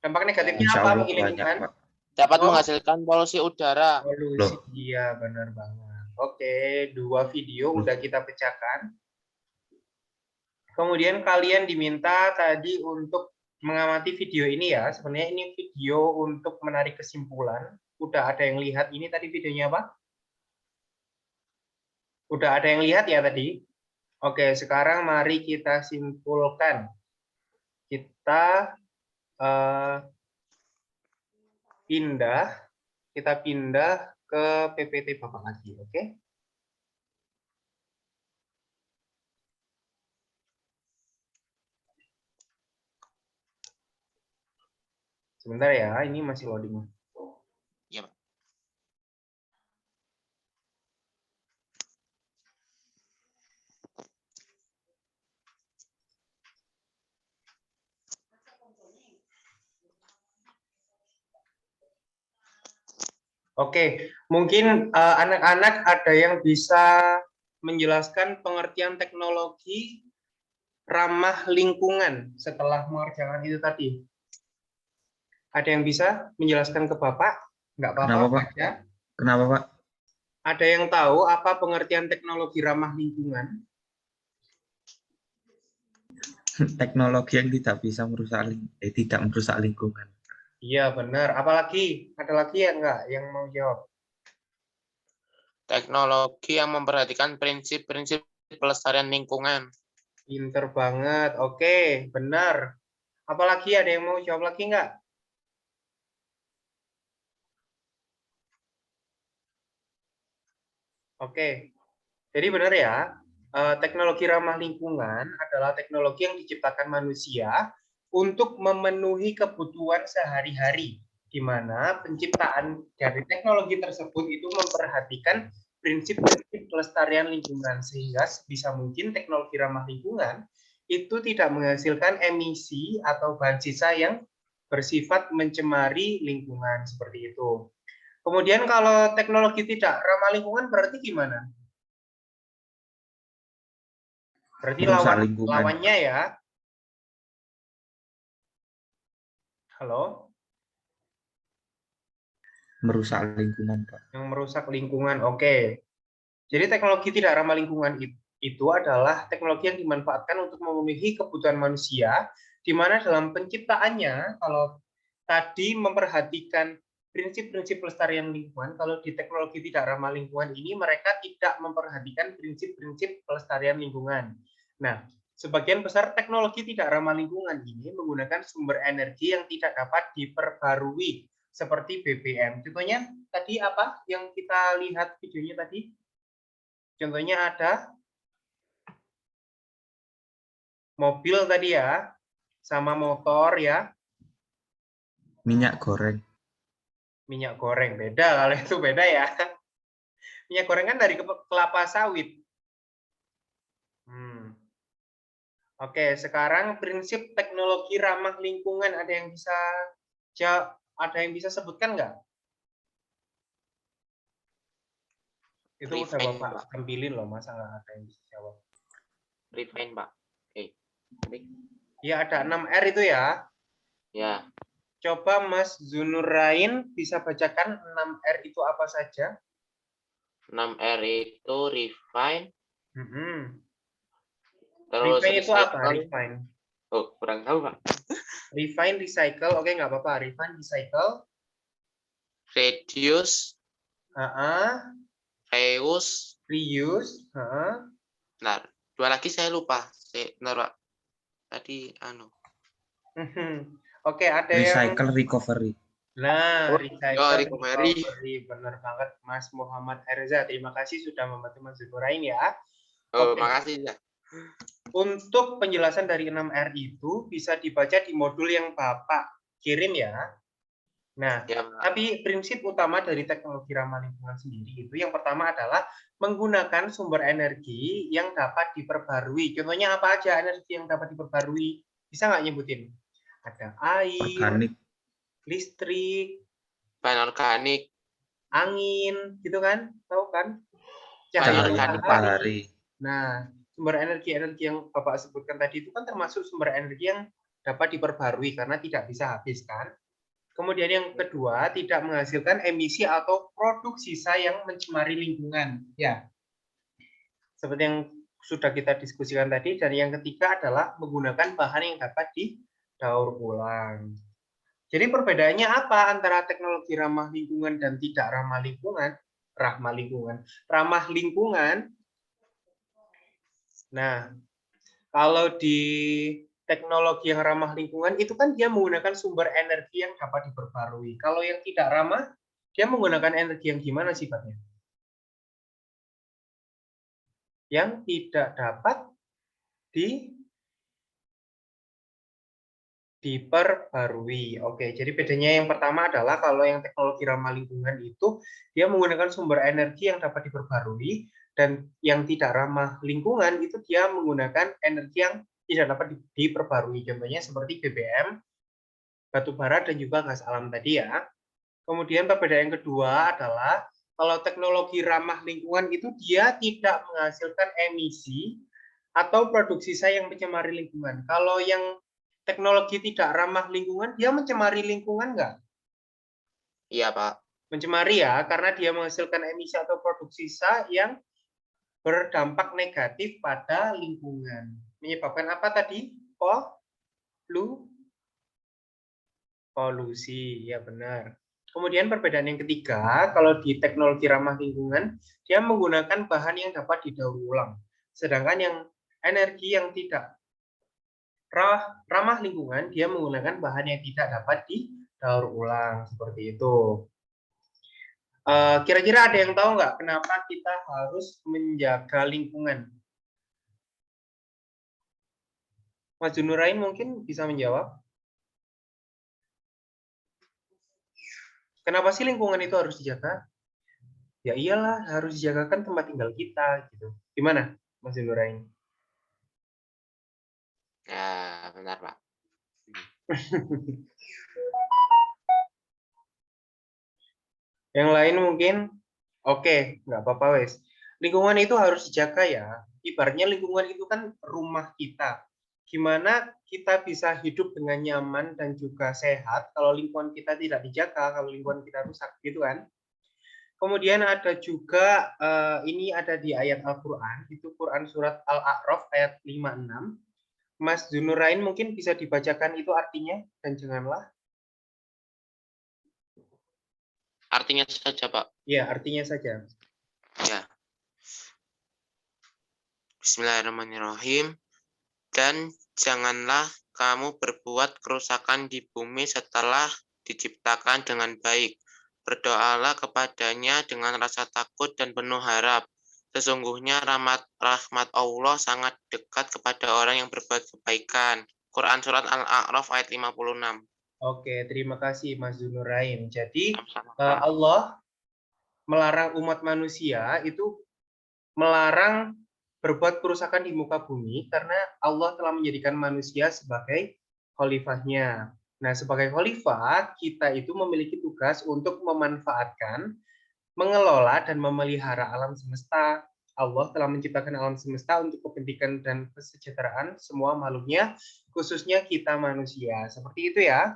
Dampak negatifnya Insya apa Allah bagi banyak, lingkungan? Pak. Dapat Oh. menghasilkan polusi udara. Polusi, iya benar banget. Oke, 2 video udah kita pecahkan. Kemudian kalian diminta tadi untuk mengamati video ini ya. Sebenarnya ini video untuk menarik kesimpulan. Udah ada yang lihat ini tadi videonya apa? Udah ada yang lihat ya tadi? Oke, sekarang mari kita simpulkan. Kita pindah ke PPT Bapak lagi, oke? Sebentar ya, ini masih loading. Iya, Pak. Oke, mungkin anak-anak ada yang bisa menjelaskan pengertian teknologi ramah lingkungan setelah mengerjakan itu tadi. Ada yang bisa menjelaskan ke Bapak? Nggak apa-apa, Kenapa, Pak? ya. Kenapa, Pak? Ada yang tahu apa pengertian teknologi ramah lingkungan? Teknologi yang tidak bisa merusak tidak merusak lingkungan. Iya, benar. Apalagi? Ada lagi ya nggak yang mau jawab? Teknologi yang memperhatikan prinsip-prinsip pelestarian lingkungan. Pinter banget. Oke, benar. Apalagi ada yang mau jawab lagi nggak? Oke, jadi benar ya, teknologi ramah lingkungan adalah teknologi yang diciptakan manusia untuk memenuhi kebutuhan sehari-hari, di mana penciptaan dari teknologi tersebut itu memperhatikan prinsip-prinsip pelestarian lingkungan, sehingga bisa mungkin teknologi ramah lingkungan itu tidak menghasilkan emisi atau bahan sisa yang bersifat mencemari lingkungan, seperti itu. Kemudian kalau teknologi tidak ramah lingkungan berarti gimana? Berarti Merusak lingkungan. lawannya ya. Halo? Merusak lingkungan, Pak. Yang merusak lingkungan, oke. Jadi teknologi tidak ramah lingkungan itu adalah teknologi yang dimanfaatkan untuk memenuhi kebutuhan manusia, di mana dalam penciptaannya, kalau tadi memperhatikan prinsip-prinsip pelestarian lingkungan, kalau di teknologi tidak ramah lingkungan ini mereka tidak memperhatikan prinsip-prinsip pelestarian lingkungan. Nah, sebagian besar teknologi tidak ramah lingkungan ini menggunakan sumber energi yang tidak dapat diperbarui seperti BBM. Contohnya tadi apa yang kita lihat videonya tadi? Contohnya ada mobil tadi ya, sama motor ya. Minyak goreng. Minyak goreng beda, kalau itu beda ya. Minyak goreng kan dari kelapa sawit. Oke, sekarang prinsip teknologi ramah lingkungan ada yang bisa sebutkan nggak? Itu udah Refine, Bapak Pak. tampilin loh, masa nggak ada yang bisa jawab? Refine, Pak. Iya, ada 6R itu ya. Ya. Coba Mas Zunurain bisa bacakan 6R itu apa saja? 6R itu refine, terus Refine itu apa? recycle. Refine. Oh, kurang tahu, Pak. Refine, recycle. Oke, nggak apa-apa. Refine, recycle. Reduce, reuse. Reuse. Bentar, 2 lagi saya lupa. Bentar, Pak. Tadi Oke, ada yang Recycle, recovery. Nah, recycle, recovery. benar banget Mas Muhammad Erza. Terima kasih sudah membantu Mas Zunurain ya. Oh, Oke. makasih ya. Untuk penjelasan dari 6R itu bisa dibaca di modul yang Bapak kirim ya. Nah, Ya, Pak. tapi prinsip utama dari teknologi ramah lingkungan sendiri itu yang pertama adalah menggunakan sumber energi yang dapat diperbarui. Contohnya apa aja energi yang dapat diperbarui? Bisa nggak nyebutin? Ada air, Organik. listrik, Bahan organik, angin, gitu kan? Tahu kan? Cahaya Cahaya organik, matahari. Nah, sumber energi-energi yang Bapak sebutkan tadi itu kan termasuk sumber energi yang dapat diperbarui karena tidak bisa habis kan? Kemudian yang kedua, tidak menghasilkan emisi atau produk sisa yang mencemari lingkungan. Ya, seperti yang sudah kita diskusikan tadi. Dan yang ketiga adalah menggunakan bahan yang dapat didaur ulang. Jadi perbedaannya apa antara teknologi ramah lingkungan dan tidak ramah lingkungan? Ramah lingkungan. Nah, kalau di teknologi yang ramah lingkungan itu kan dia menggunakan sumber energi yang dapat diperbarui. Kalau yang tidak ramah, dia menggunakan energi yang gimana sifatnya? Yang tidak dapat diperbarui. Oke, jadi bedanya yang pertama adalah kalau yang teknologi ramah lingkungan itu dia menggunakan sumber energi yang dapat diperbarui, dan yang tidak ramah lingkungan itu dia menggunakan energi yang tidak dapat diperbarui. Contohnya seperti BBM, batu bara, dan juga gas alam tadi ya. Kemudian perbedaan yang kedua adalah kalau teknologi ramah lingkungan itu dia tidak menghasilkan emisi atau produk sisa yang mencemari lingkungan. Kalau yang teknologi tidak ramah lingkungan, dia mencemari lingkungan nggak? Iya, Pak. Mencemari ya, karena dia menghasilkan emisi atau produk sisa yang berdampak negatif pada lingkungan. Menyebabkan apa tadi? Polusi, ya benar. Kemudian perbedaan yang ketiga, kalau di teknologi ramah lingkungan, dia menggunakan bahan yang dapat didaur ulang. Sedangkan yang energi yang tidak ramah lingkungan, dia menggunakan bahan yang tidak dapat didaur ulang. Seperti itu. Kira-kira ada yang tahu nggak kenapa kita harus menjaga lingkungan? Mas Junurain mungkin bisa menjawab. Kenapa sih lingkungan itu harus dijaga? Ya iyalah, harus dijaga kan tempat tinggal kita. Gitu. Gimana, Mas Junurain? Ya, benar, Pak. Yang lain mungkin, oke, nggak apa-apa wes. Lingkungan itu harus dijaga ya. Ibaratnya lingkungan itu kan rumah kita. Gimana kita bisa hidup dengan nyaman dan juga sehat kalau lingkungan kita tidak dijaga, kalau lingkungan kita rusak, gitu kan? Kemudian ada juga, ini ada di ayat Al-Quran, itu Quran Surat Al-A'raf ayat 56. Mas Zunurain mungkin bisa dibacakan itu artinya, dan janganlah. Artinya saja, Pak. Ya, artinya saja. Ya. Bismillahirrahmanirrahim. Dan janganlah kamu berbuat kerusakan di bumi setelah diciptakan dengan baik. Berdoalah kepadanya dengan rasa takut dan penuh harap. Sesungguhnya rahmat Allah sangat dekat kepada orang yang berbuat kebaikan. Quran Surat Al-A'raf ayat 56. Oke, terima kasih Mas Zunurain. Jadi Sama-sama, Pak. Allah melarang umat manusia itu melarang berbuat kerusakan di muka bumi karena Allah telah menjadikan manusia sebagai khalifahnya. Nah, sebagai khalifah, kita itu memiliki tugas untuk memanfaatkan, mengelola, dan memelihara alam semesta. Allah telah menciptakan alam semesta untuk kepentingan dan kesejahteraan semua makhluknya, khususnya kita manusia. Seperti itu ya.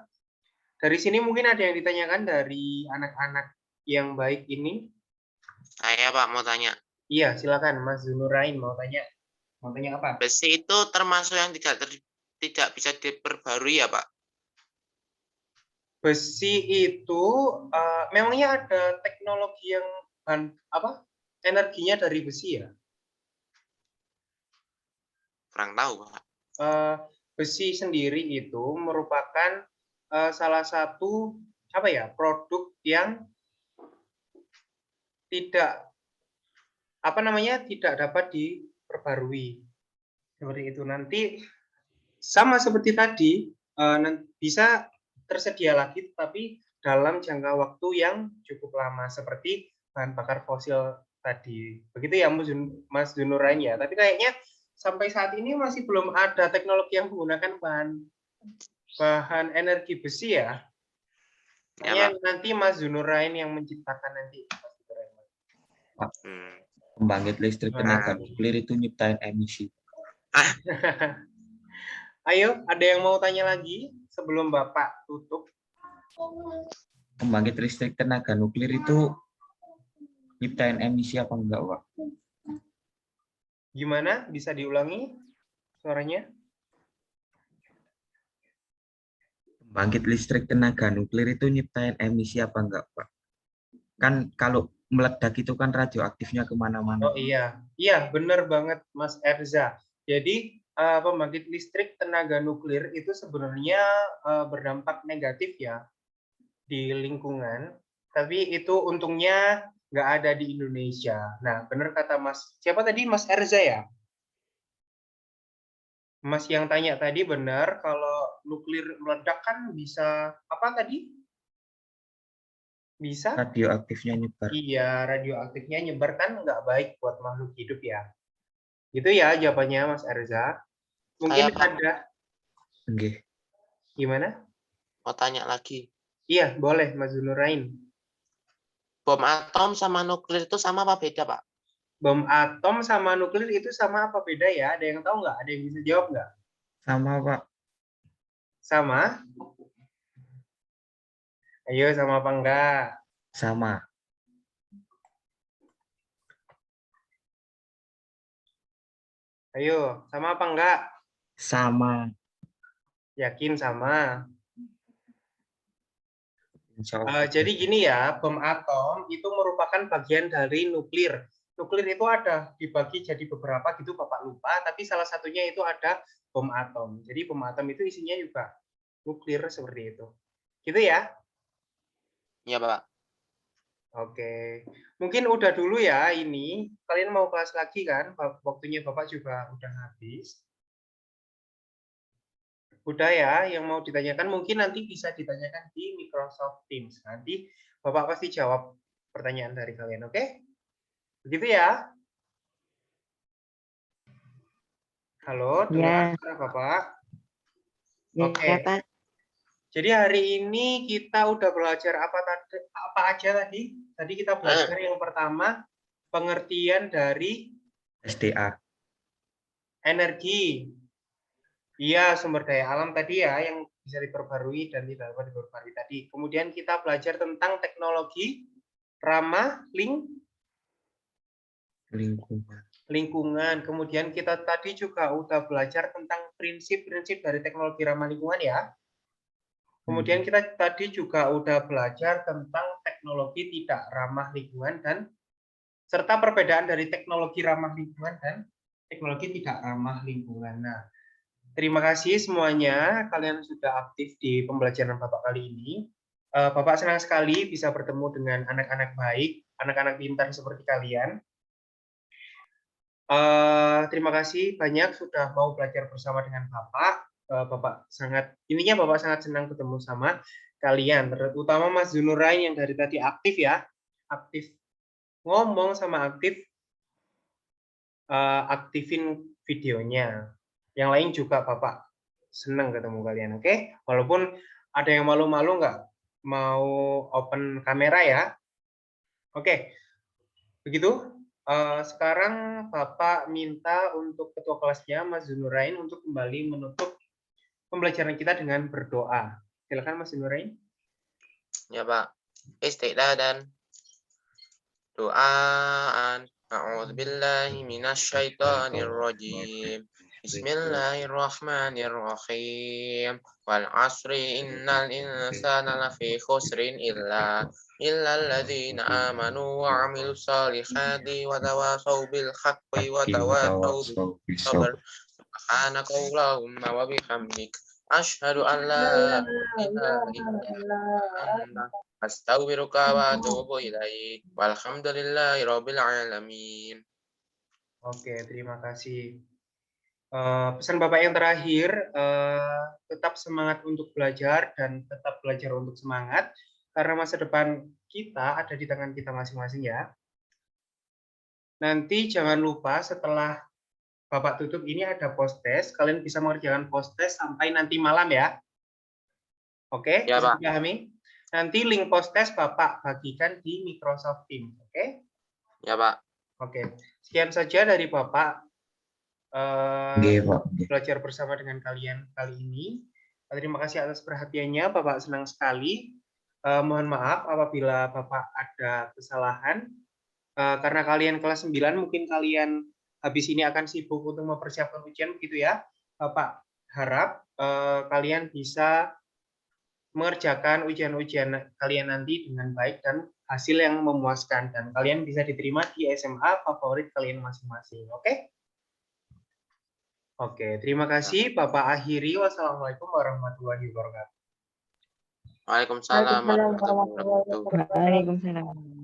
Dari sini mungkin ada yang ditanyakan dari anak-anak yang baik ini. Saya Pak mau tanya. Iya, silakan Mas Zunurain mau tanya. Mau tanya apa? Besi itu termasuk yang tidak bisa diperbarui ya Pak? Besi itu memangnya ada teknologi yang energinya dari besi ya? Kurang tahu Pak. Besi sendiri itu merupakan salah satu produk yang tidak tidak dapat diperbarui seperti itu. Nanti sama seperti tadi bisa tersedia lagi, tapi dalam jangka waktu yang cukup lama seperti bahan bakar fosil tadi. Begitu ya Mas Junurain ya. Tapi kayaknya sampai saat ini masih belum ada teknologi yang menggunakan bahan energi besi ya. Ya, nanti Mas Junurain yang menciptakan nanti. Pembangkit listrik tenaga nuklir itu nyiptain emisi. Ayo, ada yang mau tanya lagi sebelum Bapak tutup? Pembangkit listrik tenaga nuklir itu nyiptain emisi apa enggak, Pak? Gimana? Bisa diulangi suaranya? Pembangkit listrik tenaga nuklir itu nyiptain emisi apa enggak, Pak? Kan kalau meledak itu kan radioaktifnya kemana-mana. Oh iya, benar banget Mas Erza. Jadi pembangkit listrik tenaga nuklir itu sebenarnya berdampak negatif ya di lingkungan, tapi itu untungnya nggak ada di Indonesia. Nah, benar kata Mas, siapa tadi? Mas Erza ya? Mas yang tanya tadi benar, kalau nuklir meledak kan bisa apa tadi? Bisa? Radioaktifnya nyebar. Iya, radioaktifnya nyebar kan nggak baik buat makhluk hidup ya. Gitu ya jawabannya Mas Erza. Mungkin ada. Nggih. Gimana? Mau tanya lagi. Iya, boleh Mas Zunurain. Bom atom sama nuklir itu sama apa beda, Pak? Bom atom sama nuklir itu sama apa beda ya? Ada yang tahu nggak? Ada yang bisa jawab nggak? Sama, Pak. Sama? Ayo, sama apa enggak? Sama. Ayo, sama apa enggak? Sama. Yakin sama? Jadi gini ya, bom atom itu merupakan bagian dari nuklir. Nuklir itu ada dibagi jadi beberapa gitu, Bapak lupa, tapi salah satunya itu ada bom atom. Jadi bom atom itu isinya juga nuklir seperti itu. Gitu ya? Iya, Pak. Oke. Mungkin udah dulu ya ini. Kalian mau kelas lagi kan? Waktunya Bapak juga udah habis. Udah ya, yang mau ditanyakan mungkin nanti bisa ditanyakan di Microsoft Teams. Nanti Bapak pasti jawab pertanyaan dari kalian, oke? Begitu ya? Halo, dengar Bapak? Oke. Pak. Jadi hari ini kita udah belajar apa aja tadi? Tadi kita belajar yang pertama, pengertian dari SDA. Energi. Iya, sumber daya alam tadi ya, yang bisa diperbarui dan tidak dapat diperbarui tadi. Kemudian kita belajar tentang teknologi ramah lingkungan. Kemudian kita tadi juga udah belajar tentang prinsip-prinsip dari teknologi ramah lingkungan ya. Kemudian kita tadi juga udah belajar tentang teknologi tidak ramah lingkungan dan serta perbedaan dari teknologi ramah lingkungan dan teknologi tidak ramah lingkungan. Nah, terima kasih semuanya, kalian sudah aktif di pembelajaran Bapak kali ini. Bapak senang sekali bisa bertemu dengan anak-anak baik, anak-anak pintar seperti kalian. Terima kasih banyak sudah mau belajar bersama dengan Bapak. Bapak sangat senang ketemu sama kalian, terutama Mas Zunurain yang dari tadi aktif ya, aktif ngomong sama aktifin videonya. Yang lain juga Bapak senang ketemu kalian, oke? Walaupun ada yang malu-malu nggak mau open kamera ya, oke? Begitu. Sekarang Bapak minta untuk ketua kelasnya Mas Zunurain untuk kembali menutup pembelajaran kita dengan berdoa. Silakan Mas Zunurain. Ya, Pak. Istiqdadan. Doaan. A'udzubillahi minasyaitonir rajim. Bismillahirrahmanirrahim. Wal asri innal insana lafi khusrin illal ladzina amanu wa amilus solihati wa tawasau bil haqqi wa tawasau bis sabr. Subhanakallahumma wa bihamdik asyhadu an la ilaha illa anta astaghfiruka wa atubu ilaik. Walhamdulillahi rabbil alamin. Oke, terima kasih. Pesan Bapak yang terakhir, tetap semangat untuk belajar dan tetap belajar untuk semangat, karena masa depan kita ada di tangan kita masing-masing ya. Nanti jangan lupa setelah Bapak tutup ini ada post test, kalian bisa mengerjakan post test sampai nanti malam ya. Oke, Ya, bisa Pak. dipahami? Nanti link post test Bapak bagikan di Microsoft Teams, oke? Ya, Pak. Oke, sekian saja dari Bapak. Nggih, Pak. Nggih. Belajar bersama dengan kalian kali ini. Terima kasih atas perhatiannya, Bapak senang sekali. Mohon maaf apabila Bapak ada kesalahan. Karena kalian kelas 9, mungkin kalian habis ini akan sibuk untuk mempersiapkan ujian, begitu ya. Bapak harap kalian bisa mengerjakan ujian-ujian kalian nanti dengan baik dan hasil yang memuaskan. Dan kalian bisa diterima di SMA favorit kalian masing-masing, oke? Oke, terima kasih. Bapak akhiri. Wassalamualaikum warahmatullahi wabarakatuh. Waalaikumsalam warahmatullahi wabarakatuh. Waalaikumsalam.